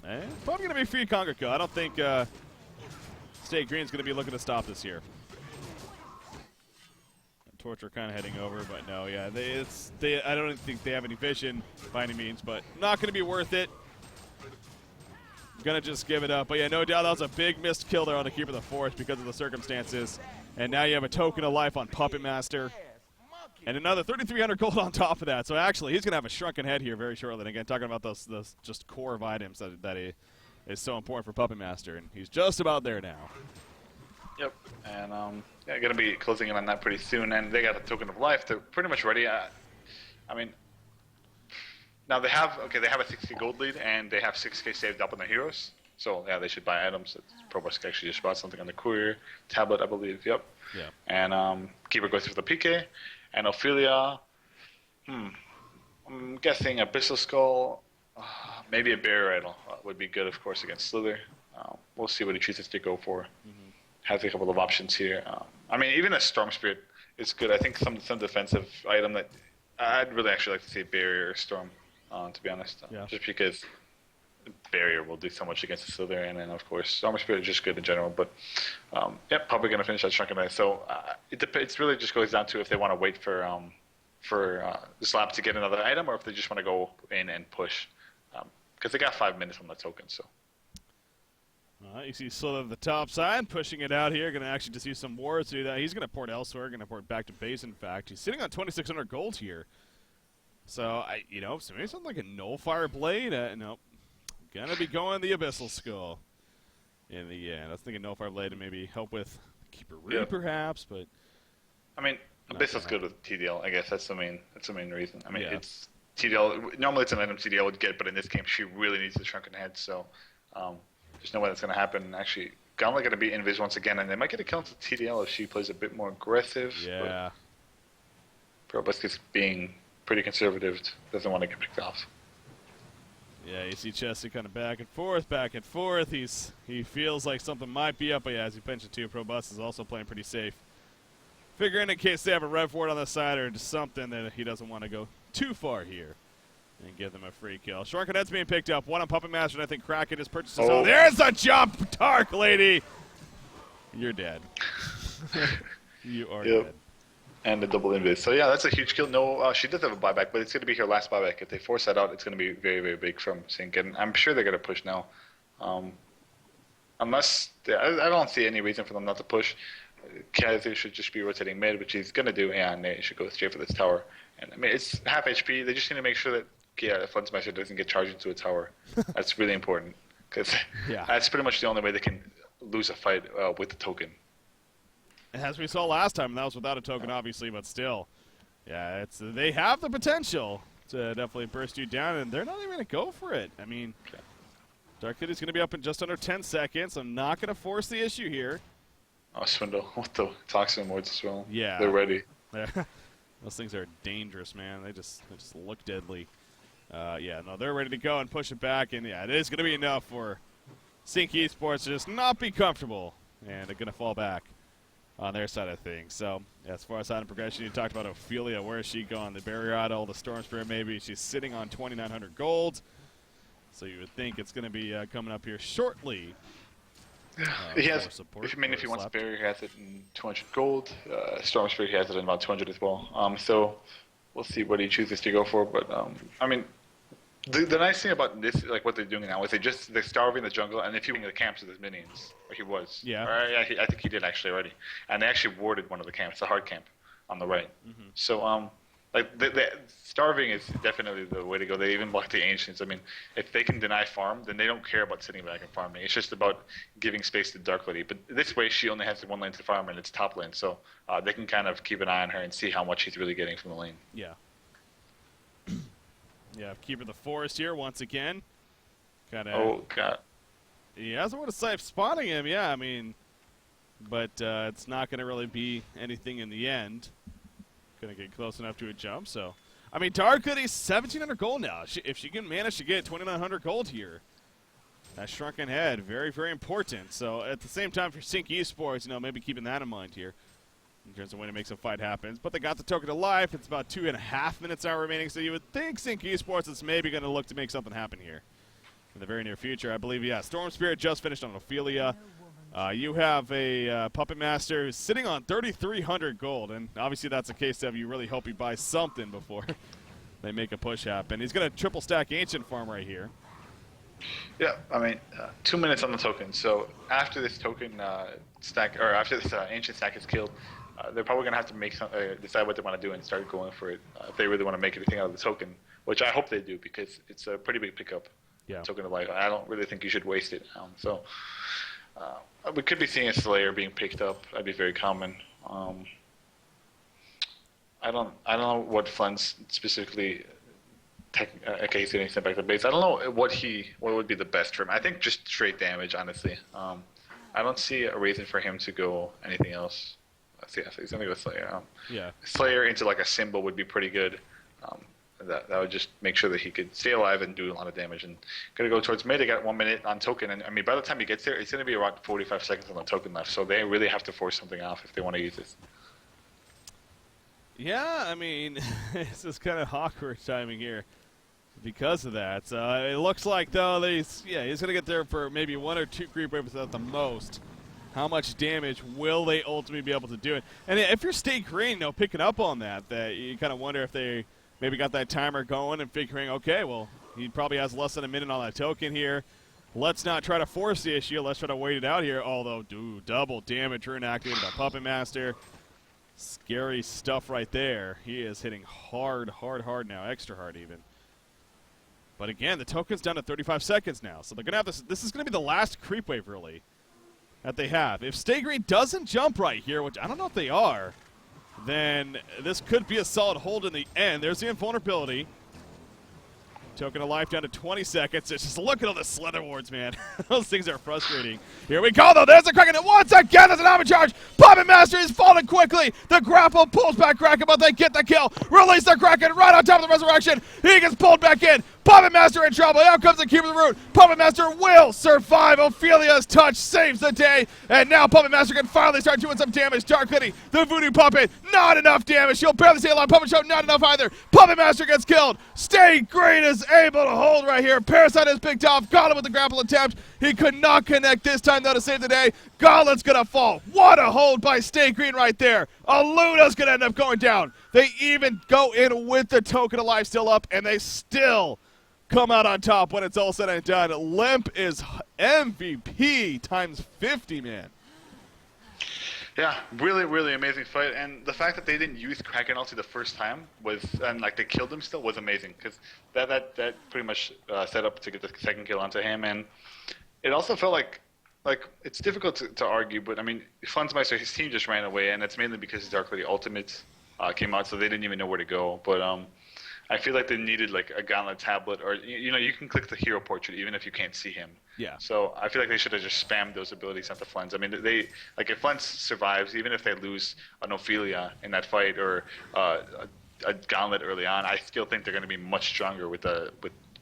And probably going to be free Kongor kill. I don't think Stay Green's going to be looking to stop this here. Torture kind of heading over, but no, yeah. I don't think they have any vision by any means, but not going to be worth it. Going to just give it up. But yeah, no doubt that was a big missed kill there on the Keeper of the Forest because of the circumstances. And now you have a token of life on Puppet Master. And another 3,300 gold on top of that. So actually, he's going to have a Shrunken Head here very shortly. And again, talking about those just core of items that is so important for Puppet Master. And he's just about there now. Yep. And yeah, going to be closing in on that pretty soon. And they got a token of life. They're pretty much ready. I mean, Now they have a 60 gold lead and they have 6k saved up on their heroes. So yeah, they should buy items. ProBusk actually just bought something on the courier tablet, I believe. Yep. Yeah. And Keeper goes for the PK, and Ophelia. I'm guessing Abyssal Skull, maybe a Barrier Idol would be good, of course, against Slither. We'll see what he chooses to go for. Has a couple of options here. I mean, even a Storm Spirit is good. I think some defensive item that I'd really actually like to see Barrier or Storm, to be honest. Yeah. Just because Barrier will do so much against the Slither, and then of course Storm Spirit is just good in general. But probably gonna finish that Shrunken Knight. So it really just goes down to if they want to wait for the slap to get another item, or if they just want to go in and push, because they got 5 minutes on the token. So. You see Slither at the top side, pushing it out here. Going to actually just use some wards to do that. He's going to port elsewhere. Going to port back to base. In fact, he's sitting on 2,600 gold here. So so maybe something like a Nullfire Blade. Nope. Gonna be going the Abyssal Skull in the end. I was thinking Nullfire Blade to maybe help with Keeper Root, perhaps, but I mean, Abyssal's good with TDL. I guess that's the main reason. I mean, Yeah. it's TDL. Normally, it's an item TDL would get, but in this game, she really needs the Shrunken Head. So there's no way that's gonna happen. Actually, Gauntlet gonna be Invis once again, and they might get a kill into TDL if she plays a bit more aggressive. yeah. But ProBusk is being pretty conservative. Doesn't want to get picked off. Yeah, you see Chesty kind of back and forth, back and forth. He feels like something might be up, but yeah, as you mentioned too, ProBusk is also playing pretty safe. Figuring in case they have a Rev Ward on the side or just something that he doesn't want to go too far here and give them a free kill. Shrunken Head's being picked up. One on Puppet Master, and I think Kraken is purchased. Oh, there's a jump, Dark Lady! You're dead. You are dead. And the double invis. So yeah, that's a huge kill. No, she does have a buyback, but it's going to be her last buyback. If they force that out, it's going to be very, very big from Sync. And I'm sure they're going to push now. Unless, I don't see any reason for them not to push. Kazu should just be rotating mid, which he's going to do, and they should go straight for this tower. And I mean, it's half HP. They just need to make sure that Flensmeister doesn't get charged into a tower. That's really important, because that's pretty much the only way they can lose a fight with the token. As we saw last time, that was without a token, obviously, but still. Yeah, they have the potential to definitely burst you down, and they're not even going to go for it. I mean, Dark Lady's going to be up in just under 10 seconds. I'm not going to force the issue here. Oh, Swindle with the Toxin wards as well. Yeah. They're ready. Those things are dangerous, man. They just look deadly. They're ready to go and push it back, and yeah, it is going to be enough for Sync Esports to just not be comfortable, and they're going to fall back on their side of things. So, as far as item progression, you talked about Ophelia. Where is she going? The Barrier Idol, the Storm Spirit, maybe. She's sitting on 2,900 gold. So you would think it's going to be coming up here shortly. He has. If he wants Barrier, he has it in 200 gold. Storm Spirit, he has it in about 200 as well. So we'll see what he chooses to go for. But I mean, the nice thing about this, like what they're doing now, is they're starving the jungle, and if he went to the camps with his minions, or he was. Yeah. I think he did actually already, and they actually warded one of the camps, the hard camp, on the right. Mm-hmm. So the starving is definitely the way to go. They even block the ancients. I mean, if they can deny farm, then they don't care about sitting back and farming. It's just about giving space to Dark Lady. But this way, she only has one lane to farm, and it's top lane, so they can kind of keep an eye on her and see how much she's really getting from the lane. Yeah. Yeah, Keeper the Forest here once again. Oh, God. He has a way to snipe spawning him, yeah, I mean, but it's not going to really be anything in the end. Going to get close enough to a jump, so. I mean, Dark Lady's 1,700 gold now. If she can manage to get 2,900 gold here, that Shrunken Head, very, very important. So at the same time, for Sync Esports, maybe keeping that in mind here in terms of when to make some fight happens. But they got the token to life. It's about 2.5 minutes now remaining, so you would think Sync Esports is maybe going to look to make something happen here in the very near future. I believe, Storm Spirit just finished on Ophelia. You have a Puppet Master who's sitting on 3,300 gold, and obviously that's a case of you really hope he buys something before they make a push happen. He's going to triple stack Ancient Farm right here. Yeah, I mean, 2 minutes on the token. So after this token stack, or after this Ancient stack is killed, they're probably going to have to make decide what they want to do and start going for it if they really want to make anything out of the token, which I hope they do because it's a pretty big pickup. Yeah. Token of life. I don't really think you should waste it. We could be seeing a Slayer being picked up. That'd be very common. I don't know what funds specifically in case getting sent back to base. I don't know what would be the best for him. I think just straight damage, honestly. I don't see a reason for him to go anything else. Let's see, he's gonna go Slayer. Yeah. Slayer into like a symbol would be pretty good. That would just make sure that he could stay alive and do a lot of damage. And gonna go towards mid. They got 1 minute on token, and I mean by the time he gets there, it's gonna be around 45 seconds on the token left. So they really have to force something off if they want to use this. Yeah, I mean, this is kind of awkward timing here because of that. It looks like, though, he's going to get there for maybe 1 or 2 creep waves at the most. How much damage will they ultimately be able to do it? And if you're Stay Green, picking up on that you kind of wonder if they maybe got that timer going and figuring, okay, well, he probably has less than a minute on that token here. Let's not try to force the issue. Let's try to wait it out here. Although, double damage rune activated by Puppet Master. Scary stuff right there. He is hitting hard now, extra hard even. But again, the token's down to 35 seconds now, so they're gonna have this. This is gonna be the last creep wave, really, that they have. If Stay Green doesn't jump right here, which I don't know if they are, then this could be a solid hold in the end. There's the invulnerability. Token of life down to 20 seconds. It's just look at all the Slither wards, man. Those things are frustrating. Here we go, though. There's the Kraken. And once again, there's an Almond charge. Puppet Master is falling quickly. The grapple pulls back Kraken, but they get the kill. Release the Kraken right on top of the resurrection. He gets pulled back in. Puppet Master in trouble. Out comes the Keeper of the Root. Puppet Master will survive. Ophelia's touch saves the day. And now Puppet Master can finally start doing some damage. Dark Lady, the Voodoo Puppet, not enough damage. She'll barely stay alive. Puppet Show, not enough either. Puppet Master gets killed. Stay Green is able to hold right here. Parasite is picked off. Gauntlet with the grapple attempt. He could not connect this time, though, to save the day. Gauntlet's going to fall. What a hold by Stay Green right there. Aluna's going to end up going down. They even go in with the token of life still up, and they still come out on top when it's all said and done. Limp is MVP times 50, man. Yeah, really amazing fight, and the fact that they didn't use Kraken ulti the first time and they killed him still was amazing, because that pretty much set up to get the second kill onto him, and it also felt like it's difficult to argue, but I mean, Funzmeister, his team just ran away, and it's mainly because his Dark Lady ultimate came out, so they didn't even know where to go, but I feel like they needed like a Gauntlet tablet, or you can click the hero portrait even if you can't see him. Yeah. So I feel like they should have just spammed those abilities onto Flens. I mean, if Flens survives, even if they lose an Ophelia in that fight or a Gauntlet early on, I still think they're going to be much stronger with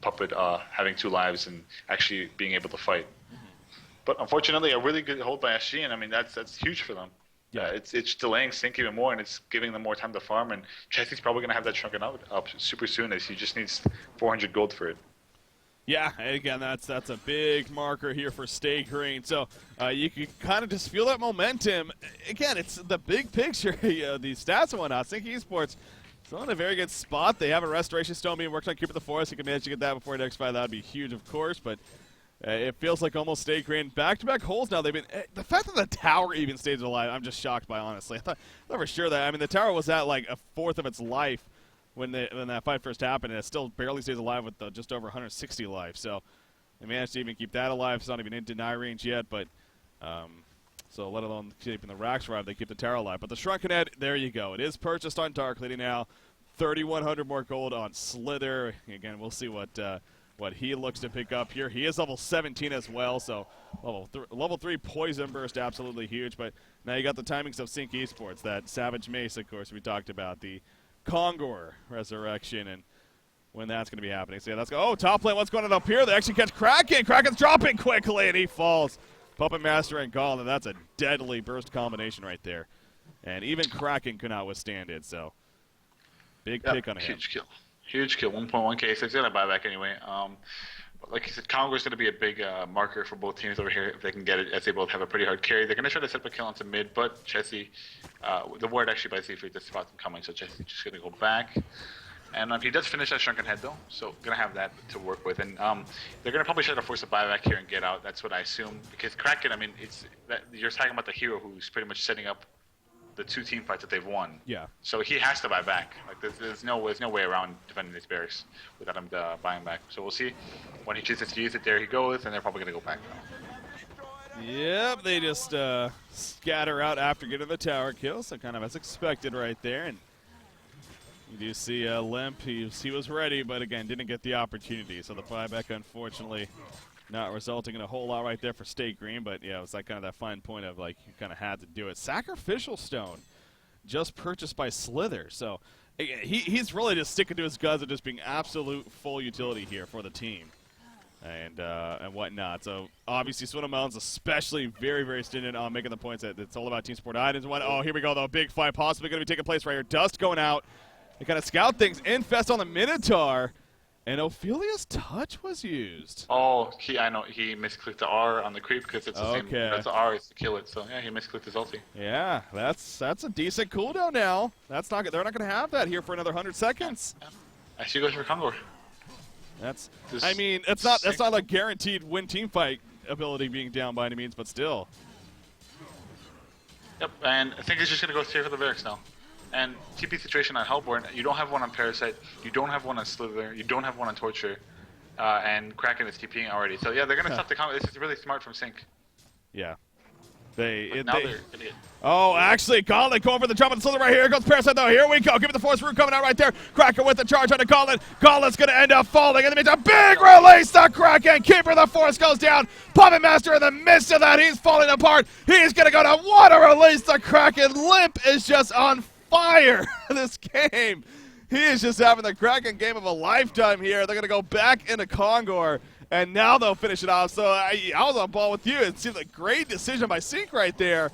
Puppet having 2 lives and actually being able to fight. Mm-hmm. But unfortunately, a really good hold by SG, and I mean that's huge for them. Yeah, it's delaying Sync even more, and it's giving them more time to farm. And Chessie's probably going to have that shrunken up super soon, as he just needs 400 gold for it. Yeah, and again, that's a big marker here for Stay Green. So you can kind of just feel that momentum. Again, it's the big picture, the stats and whatnot. Sync Esports still in a very good spot. They have a Restoration Stone being worked on Keeper of the Forest. You can manage to get that before next fight. That would be huge, of course, but it feels like almost Stay Green. Back-to-back holes now. They've been the fact that the tower even stays alive, I'm just shocked by, honestly. I thought for sure that, I mean, the tower was at like a fourth of its life when that fight first happened, and it still barely stays alive with just over 160 life. So they managed to even keep that alive. It's not even in deny range yet, but so let alone keeping the Rax alive, they keep the tower alive. But the Shrunken Head, there you go. It is purchased on Dark Lady now. 3,100 more gold on Slither. Again, we'll see what he looks to pick up here. He is level 17 as well, so level 3 Poison Burst, absolutely huge. But now you got the timings of Sync Esports, that Savage Mace, of course, we talked about, the Kongor Resurrection, and when that's going to be happening. So yeah, let's go. Oh, top lane, what's going on up here? They actually catch Kraken. Kraken's dropping quickly, and he falls. Puppet Master and Gauntlet, that's a deadly burst combination right there. And even Kraken could not withstand it, so big pick on him. Huge kill, 1.1k, so he's going to buy back anyway. Like you said, Kongor's going to be a big marker for both teams over here if they can get it, as they both have a pretty hard carry. They're going to try to set up a kill onto mid, but Chessie, the ward actually by Z3 just spots him coming, so Chessie's just going to go back. And he does finish that Shrunken Head, though, so going to have that to work with. And they're going to probably try to force a buyback here and get out. That's what I assume. Because Kraken, I mean, you're talking about the hero who's pretty much setting up the 2 team fights that they've won. Yeah. So he has to buy back. Like there's no way around defending these barracks without him buying back. So we'll see. When he chooses to use it, there he goes, and they're probably going to go back now. Yep, they just scatter out after getting the tower kill, so kind of as expected right there. And You do see Limp. He was ready, but again, didn't get the opportunity. So the buyback, unfortunately, not resulting in a whole lot right there for State Green. But yeah, it was like kind of that fine point of like you kind of had to do it. Sacrificial Stone, just purchased by Slither. So he's really just sticking to his guns and just being absolute full utility here for the team. And whatnot. So obviously Swindle Mountains especially very, very stringent on making the points that it's all about team support items. Oh, here we go though. Big fight possibly going to be taking place right here. Dust going out. They kind of scout things. Infest on the Minotaur. And Ophelia's touch was used. Oh, I know. He misclicked the R on the creep because it's the same. That's the R is to kill it. So yeah, he misclicked his ulti. Yeah, that's a decent cooldown now. That's not. They're not going to have that here for another 100 seconds. Yeah. I see goes for Kongor. I mean, that's not a guaranteed win team fight ability being down by any means, but still. Yep, and I think he's just going to go straight for the Varix now. And TP situation on Hellborn, you don't have one on Parasite, you don't have one on Slither, you don't have one on Torture, and Kraken is TPing already. So yeah, they're going to stop the combo. This is really smart from Sync. Yeah. They're idiot. Oh, actually, Gauntlet going for the jump on the Slither right here. Here goes Parasite, though. Here we go. Give it the Force Root coming out right there. Kraken with the charge on the Gauntlet. Gauntlet's going to end up falling. And then a big release to Kraken. Keeper the Force goes down. Puppet Master in the midst of that. He's falling apart. He's going to go to water release to Kraken. Limp is just on fire this game. He is just having the Kraken game of a lifetime here. They're going to go back into Kongor. And now they'll finish it off. So I was on ball with you. It seemed like a great decision by Sync right there.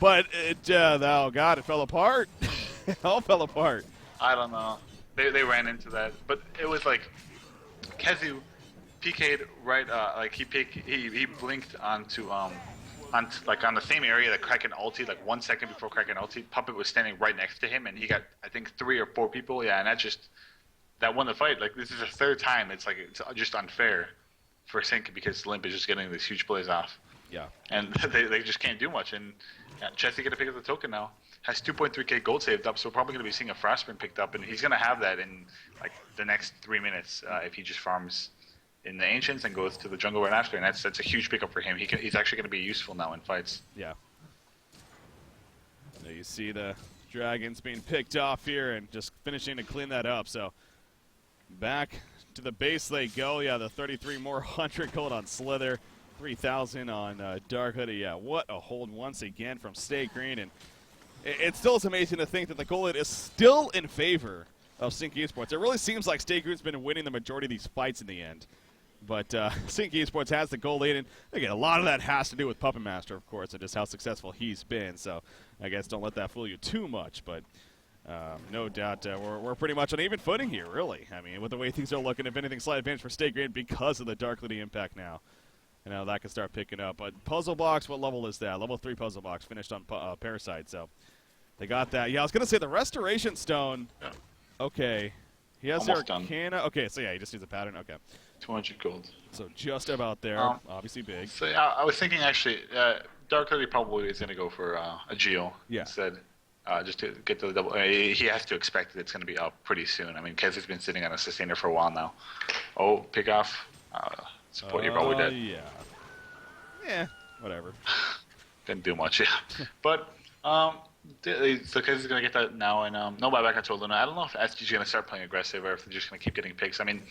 But, oh, God, it fell apart. It all fell apart. I don't know. They ran into that. But it was like Kezu PK'd right, like he blinked onto, on the same area that Kraken ulti, like 1 second before Kraken ulti. Puppet was standing right next to him, and he got, I think, 3 or 4 people. Yeah, and that won the fight. Like, this is the 3rd time. It's just unfair for Sync because Limp is just getting this huge plays off. Yeah. And they just can't do much. And Chessie going to pick up the token now. Has 2.3k gold saved up, so we're probably going to be seeing a Frostburn picked up. And he's going to have that in like the next 3 minutes if he just farms in the Ancients and goes to the jungle right after. And that's a huge pickup for him. He's actually going to be useful now in fights. Yeah. Now you see the Dragons being picked off here and just finishing to clean that up. So back to the base they go. Yeah, the 33 more 100 gold on Slither, 3,000 on Dark Hoodie. Yeah, what a hold once again from State Green. And it still is amazing to think that the goal is still in favor of Sync Esports. It really seems like State Green's been winning the majority of these fights in the end. But Sync Esports has the goal lead, and again, a lot of that has to do with Puppet Master, of course, and just how successful he's been. So I guess don't let that fool you too much. But no doubt we're pretty much on even footing here, really. I mean, with the way things are looking, if anything, slight advantage for State Green because of the Dark Lady impact now. And now that can start picking up. But Puzzle Box, what level is that? Level 3 Puzzle Box, finished on Parasite. So they got that. Yeah, I was going to say the Restoration Stone. Yeah. Okay. He has Almost Arcana. Okay, so yeah, he just needs a pattern. Okay. 200 gold. So just about there. Obviously big. So yeah, I was thinking actually, Dark Lady probably is going to go for a Geo instead. Just to get to the double. He has to expect that it's going to be up pretty soon. I mean, Kez has been sitting on a sustainer for a while now. Oh, pick off. Support, you're probably dead. Yeah. Yeah, whatever. Didn't do much, yeah. But, so Kez is going to get that now, and no buyback on Luna. I don't know if SG is going to start playing aggressive or if they're just going to keep getting picks. I mean,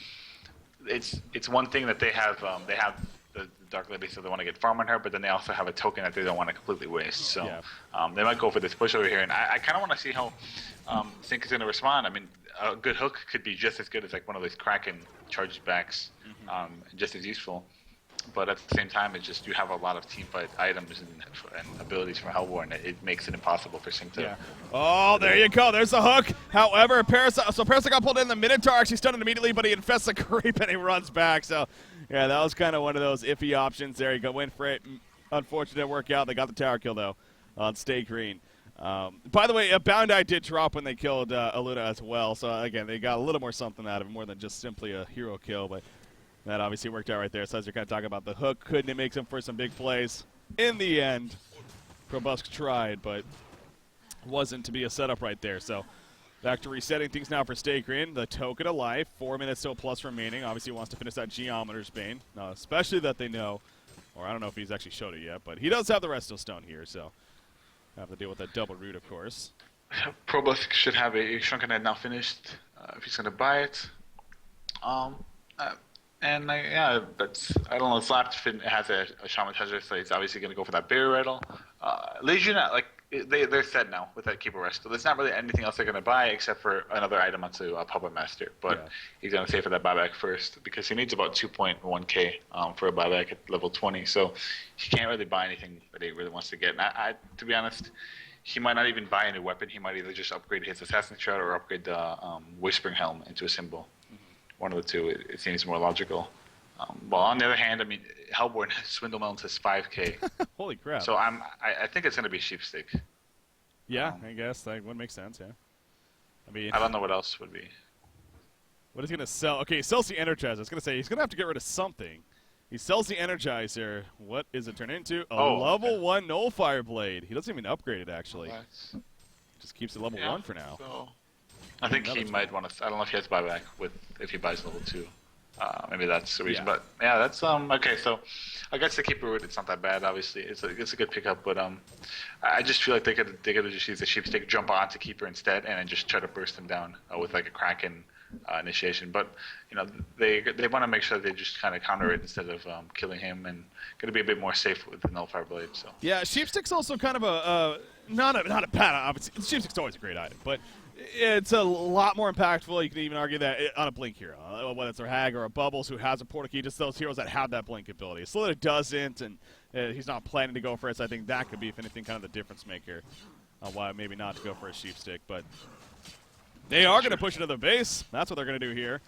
it's one thing that they have the Dark Lady, so they want to get farm on her, but then they also have a token that they don't want to completely waste. So they might go for this push over here, and I kind of want to see how Sync is going to respond. I mean, a good hook could be just as good as like one of those Kraken charged backs, just as useful. But at the same time, it's just you have a lot of team fight items and abilities from Hellborn. It makes it impossible for Sync to. Yeah. Oh, there you go. There's the hook. However, Parasite got pulled in. The Minotaur actually stunned immediately, but he infests the creep and he runs back. So, yeah, that was kind of one of those iffy options. There you go. Went for it. Unfortunate workout. They got the tower kill, though, on Stay Green. By the way, a Bound Eye did drop when they killed Aluna as well. So, again, they got a little more something out of it, more than just simply a hero kill. But that obviously worked out right there. So as you're kind of talking about the hook, couldn't it make some for some big plays? In the end, Probusk tried, but wasn't to be a setup right there. So back to resetting things now for Stay Green. The token of life, 4 minutes still plus remaining. Obviously wants to finish that Geometer's Bane, especially that they know, or I don't know if he's actually showed it yet, but he does have the Resto Stone here, so have to deal with that double root, of course. Proboth should have a Shrunken Head now finished if he's going to buy it. Um, uh, I don't know. Slapped has a Shaman Treasure, so he's obviously going to go for that Barrier Rattle. Legion, they're set now with that Keeper Rest. So there's not really anything else they're going to buy except for another item onto Puppet Master. But he's going to save for that buyback first because he needs about 2.1k for a buyback at level 20. So he can't really buy anything that he really wants to get. And to be honest, he might not even buy a new weapon. He might either just upgrade his Assassin's Shroud or upgrade the Whispering Helm into a symbol. One of the two, it seems more logical. Well, on the other hand, I mean, Hellborn Swindle Melons has 5k. Holy crap! So I think it's going to be Sheepstick. Yeah, I guess that would make sense. Yeah. I mean, I don't know what else would be. What is he going to sell? Okay, he sells the Energizer. I was going to say he's going to have to get rid of something. He sells the Energizer. What is it turn into? A level 1 Nullfire Blade. He doesn't even upgrade it, actually. Just keeps it level 1 for now. So I think he might want to. I don't know if he has buyback if he buys level 2. Maybe that's the reason. But yeah, that's okay. So I guess the Keeper Root, it's not that bad. Obviously, it's a good pickup. But I just feel like they could just use the Sheepstick, jump onto Keeper instead, and then just try to burst him down with like a Kraken initiation. But you know, they want to make sure they just kind of counter it instead of killing him, and going to be a bit more safe with the Nullfire Blade. So yeah, Sheepstick's also kind of a not a bad. Obviously, Sheepstick's always a great item, but it's a lot more impactful. You can even argue that on a Blink hero, whether it's a Hag or a Bubbles who has a Portal Key, just those heroes that have that Blink ability. Slither doesn't, and he's not planning to go for it, so I think that could be, if anything, kind of the difference maker on why maybe not to go for a Sheepstick. But they are going to push it to the base. That's what they're going to do here.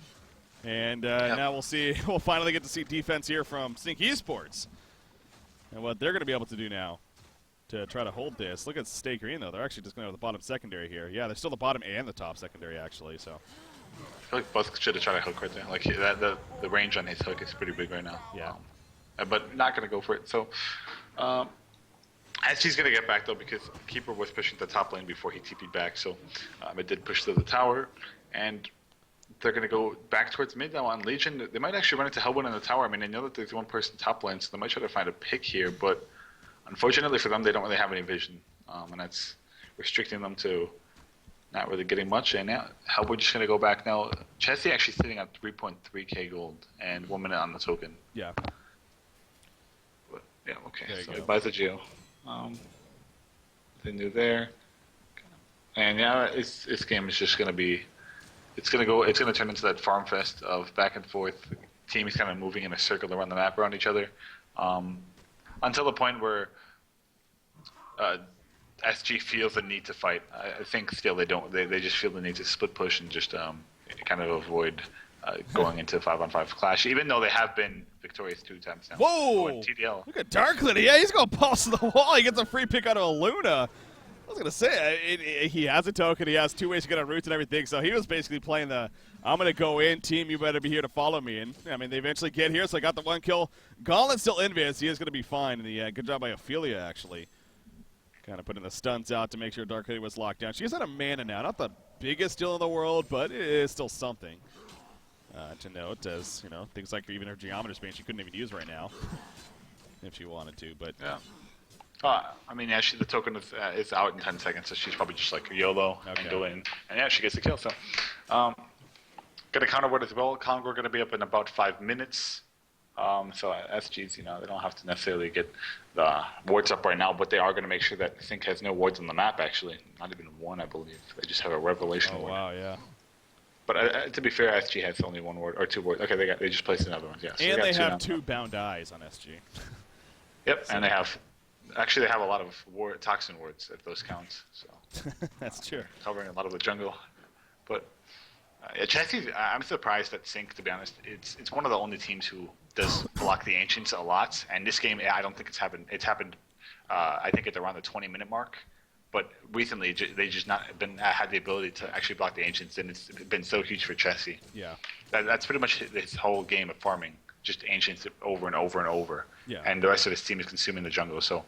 And now we'll see. We'll finally get to see defense here from Sync Esports and what they're going to be able to do now to try to hold this. Look at Stay Green, though. They're actually just going to the bottom secondary here. Yeah, they're still the bottom and the top secondary, actually. So I feel like both should have tried a hook right there. Like the range on his hook is pretty big right now. Yeah. But not going to go for it. So as he's going to get back, though, because Keeper was pushing the top lane before he TP'd back. So it did push to the tower. And they're going to go back towards mid now on Legion. They might actually run into Hellborn in the tower. I mean, I know that there's one person top lane, so they might try to find a pick here. But unfortunately for them, they don't really have any vision, and that's restricting them to not really getting much. And now Hellborn just going to go back now. Chessie actually sitting at 3.3k gold and 1 minute on the token. Yeah. But, yeah, okay. So he buys the Geo. They knew there. And yeah, this game is just going to be. It's going to turn into that farm fest of back and forth. Teams kind of moving in a circle around the map around each other. Until the point where SG feels the need to fight. I think still they don't. They just feel the need to split push and just kind of avoid going into 5-on-5 clash, even though they have been victorious 2 times now. Whoa! TDL. Look at Darklit. Yeah, he's going to pulse the wall. He gets a free pick out of a Luna. I was going to say, he has a token. He has 2 ways to get on roots and everything. So he was basically playing the, I'm going to go in, team, you better be here to follow me. And, I mean, they eventually get here, so I got the 1 kill. Gauntlet's still invis. He is going to be fine. And the good job by Ophelia, actually. Kind of putting the stunts out to make sure Dark Lady was locked down. She's at a mana now. Not the biggest deal in the world, but it is still something to note, as, you know, things like even her Geometer Spain she couldn't even use right now if she wanted to. But yeah. I mean, yeah, the token is out in 10 seconds, so she's probably just like YOLO and go in. And yeah, she gets the kill. So, get a counter ward as well. Congo going to be up in about 5 minutes. So SGs, you know, they don't have to necessarily get the wards up right now, but they are going to make sure that Sync has no wards on the map, actually. Not even 1, I believe. They just have a Revelation ward. Wow, yeah. But to be fair, SG has only 1 ward, or 2 wards. Okay, they just placed another one, yeah. So and they have 2 bound eyes on SG. Yep, so. And they have a lot of toxin wards at those counts. So that's true. Covering a lot of the jungle. But Chessie, I'm surprised that Sync, to be honest, it's one of the only teams who does block the Ancients a lot. And this game, I don't think it's happened. It's happened, I think, at around the 20-minute mark. But recently, they just not had the ability to actually block the Ancients, and it's been so huge for Chessie. Yeah. That's pretty much his whole game of farming. Just Ancients over and over and over. Yeah. And the rest of his team is consuming the jungle. So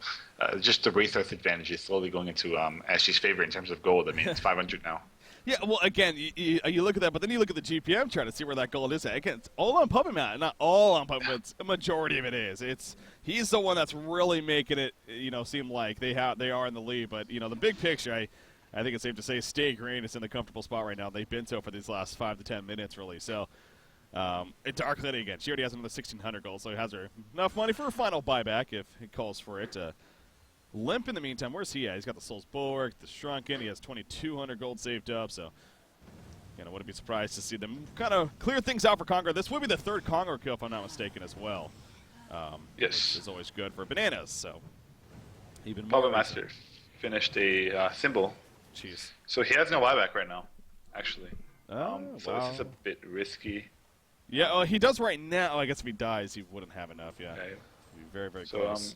just the Wraithos advantage is slowly going into SG's favor in terms of gold. I mean, it's 500 now. Yeah, well, again, you look at that, but then you look at the GPM chart to see where that gold is at. Again, it's all on Puppet Master. Not all on Puppet, but a majority of it is. He's the one that's really making it, you know, seem like they are in the lead. But, you know, the big picture, I think it's safe to say Stay Green is in the comfortable spot right now. They've been so for these last 5 to 10 minutes, really. So, Dark Lady again. She already has another 1,600 gold, so he has her enough money for a final buyback if it calls for it. Limp in the meantime, where's he at? He's got the Souls Bulwark, the Shrunken. He has 2,200 gold saved up, so I wouldn't be surprised to see them kind of clear things out for Conqueror. This would be the third Conqueror kill, if I'm not mistaken, as well. Yes. Which is always good for Bananas, so even more. Puppet Master finished a symbol. Jeez. So he has no buyback right now, actually. Oh, so wow. this is a bit risky. Yeah, he does right now. I guess if he dies, he wouldn't have enough, yeah. Okay. He'd be very, very So, close.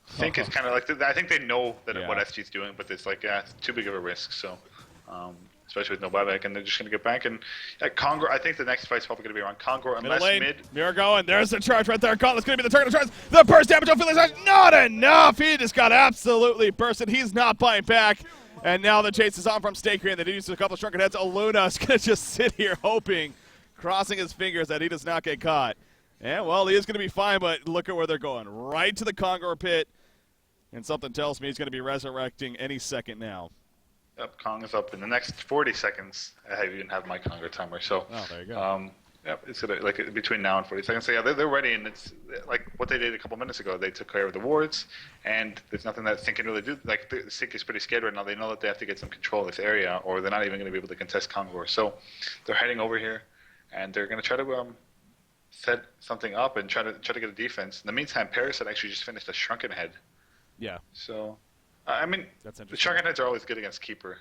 I think it's kind of like, I think they know that Yeah. what SG's doing, but it's like, it's too big of a risk, so, especially with no buyback, and they're just going to get back. And Congo, I think the next fight's probably going to be around Congo, Middle unless lane, mid. Mirror going. There's the charge right there. Gauntlet's going to be the target of the charge. The burst damage on Felix. Not enough. He just got absolutely bursted. He's not buying back. And now the chase is on from Stay Green. They do use a couple of shrunken heads. Aluna's going to just sit here hoping, crossing his fingers that he does not get caught. And, well, he is going to be fine, but look at where they're going. Right to the Congo pit. And something tells me he's going to be resurrecting any second now. Yep, Kong is up in the next 40 seconds. I even have my Congo timer, so. Oh, there you go. Yep, it's gonna, like between now and 40 seconds. So yeah, they're ready, and it's like what they did a couple minutes ago. They took care of the wards, and there's nothing that Sync can really do. Like Sync is pretty scared right now. They know that they have to get some control of this area, or they're not even going to be able to contest Congo. So they're heading over here, and they're going to try to set something up and try to get a defense. In the meantime, Paris had actually just finished a Shrunken Head. Yeah. So, I mean, That's the interesting. Shrunken Heads are always good against Keeper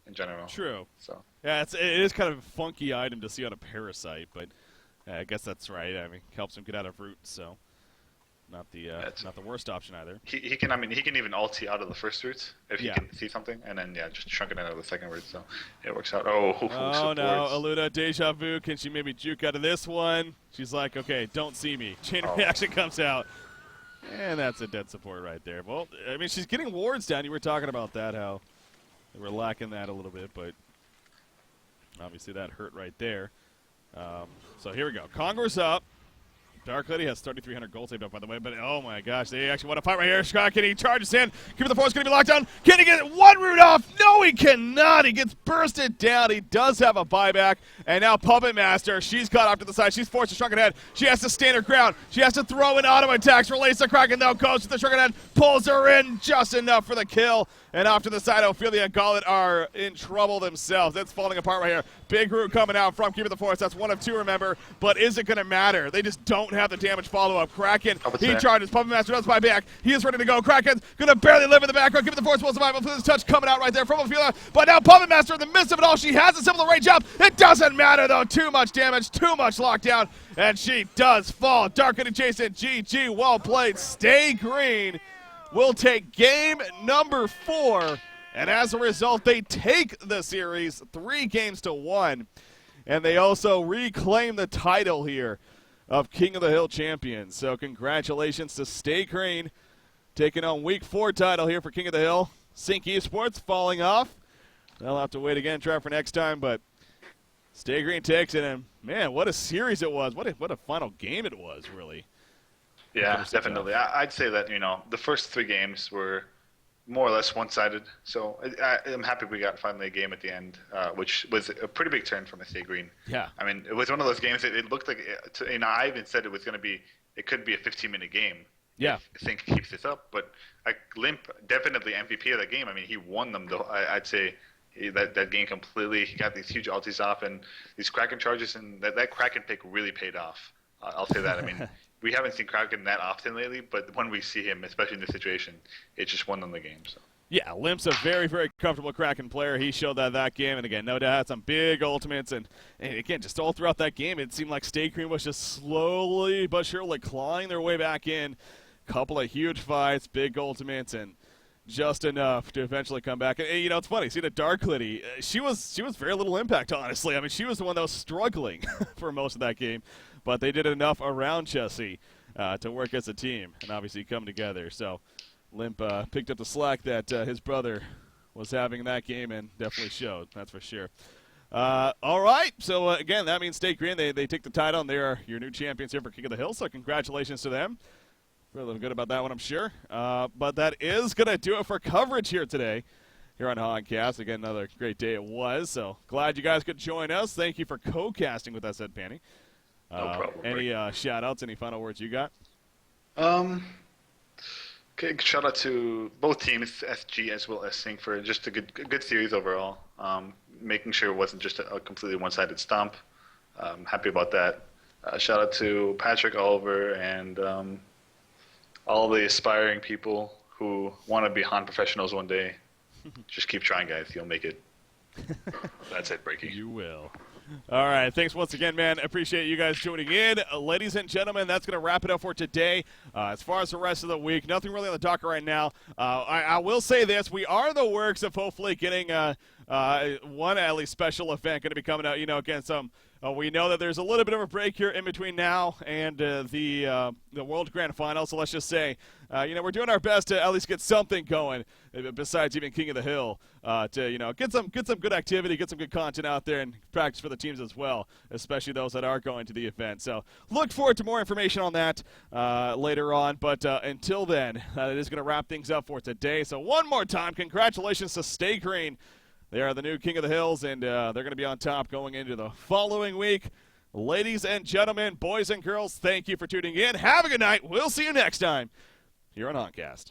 in general. True. So. Yeah, it is kind of a funky item to see on a Parasite, but I guess that's right. I mean, helps him get out of root, so not the worst option either. He can even ulti out of the first route if he Yeah. can see something, and then just Shrunken out of the second route. So it works out. Oh, Oh no, supports. Aluna deja vu. Can she maybe juke out of this one? She's like, okay, don't see me. Chain reaction comes out. And that's a dead support right there. Well, I mean, she's getting wards down. You were talking about that, how they were lacking that a little bit, but obviously that hurt right there. So here we go. Congo's up. Dark Lady has 3,300 gold saved up, by the way, but oh my gosh, they actually want to fight right here. Scott, can he charge in? Keeper the Force going to be locked down. Can he get one root off? No, he cannot. He gets bursted down. He does have a buyback, and now Puppet Master, she's caught off to the side. She's forced to Shrunken Head. She has to stand her ground. She has to throw in auto attacks, release the Kraken, though, goes to the Shrunken Head, pulls her in just enough for the kill. And off to the side, Ophelia and Gauntlet are in trouble themselves. It's falling apart right here. Big root coming out from Keeper the Force. That's 1 of 2, remember. But is it going to matter? They just don't have the damage follow-up. Kraken, he charges. Puppet Master does buy back. He is ready to go. Kraken's going to barely live in the background. Keeper the Force will survive. This touch coming out right there from Ophelia. But now Puppet Master, in the midst of it all, she has a simple range up. It doesn't matter, though. Too much damage, too much lockdown. And she does fall. Dark and adjacent. GG, well played. Stay Green will take game number 4, and as a result, they take the series 3-1, and they also reclaim the title here of King of the Hill champions. So congratulations to Stay Green, taking on Week 4 title here for King of the Hill. Sync Esports falling off. They'll have to wait again, try for next time, but Stay Green takes it, and man, what a series it was. What a final game it was, really. Yeah, definitely. I'd say that the first 3 games were more or less one-sided. So I'm happy we got finally a game at the end, which was a pretty big turn from Stay Green. Yeah. I mean, it was one of those games that it looked like. I even said it could be a 15-minute game. Yeah. If Sync keeps this up, but Limp definitely MVP of that game. I mean, he won them though. I'd say that game completely. He got these huge ultis off and these Kraken charges, and that Kraken pick really paid off. I'll say that. I mean. We haven't seen Kraken that often lately, but when we see him, especially in this situation, it just won them the game. So. Yeah, Limp's a very, very comfortable Kraken player. He showed that game, and again, no doubt had some big ultimates, and again, just all throughout that game, it seemed like Stay Green was just slowly but surely clawing their way back in. Couple of huge fights, big ultimates, and just enough to eventually come back. And it's funny, see the Dark Lady, she was very little impact, honestly. I mean, she was the one that was struggling for most of that game. But they did enough around Chessie to work as a team and obviously come together. So Limp picked up the slack that his brother was having in that game and definitely showed, that's for sure. All right, so again, that means Stay Green, they take the title, and they are your new champions here for King of the Hill, so congratulations to them. Feeling good about that one, I'm sure. But that is going to do it for coverage here today here on Hogcast. Again, another great day it was. So glad you guys could join us. Thank you for co-casting with us, Ed Panny. No problem. Any shout-outs, any final words you got? Okay, shout out to both teams, SG as well as Sync, for just a good series overall. Making sure it wasn't just a completely one-sided stomp. Happy about that. Shout out to Patrick, Oliver, and all the aspiring people who want to be Han professionals one day. Just keep trying, guys. You'll make it. That's it, Breaky. You will. All right. Thanks once again, man. Appreciate you guys tuning in. Ladies and gentlemen, that's going to wrap it up for today. As far as the rest of the week, nothing really on the docket right now. I will say this. We are in the works of hopefully getting one at least special event going to be coming out, again, we know that there's a little bit of a break here in between now and the World Grand Final, so let's just say, we're doing our best to at least get something going besides even King of the Hill to, get some good activity, get some good content out there and practice for the teams as well, especially those that are going to the event. So look forward to more information on that later on, but until then, it is going to wrap things up for today. So one more time, congratulations to Stay Green. They are the new King of the Hills, and they're going to be on top going into the following week. Ladies and gentlemen, boys and girls, thank you for tuning in. Have a good night. We'll see you next time here on Hogcast.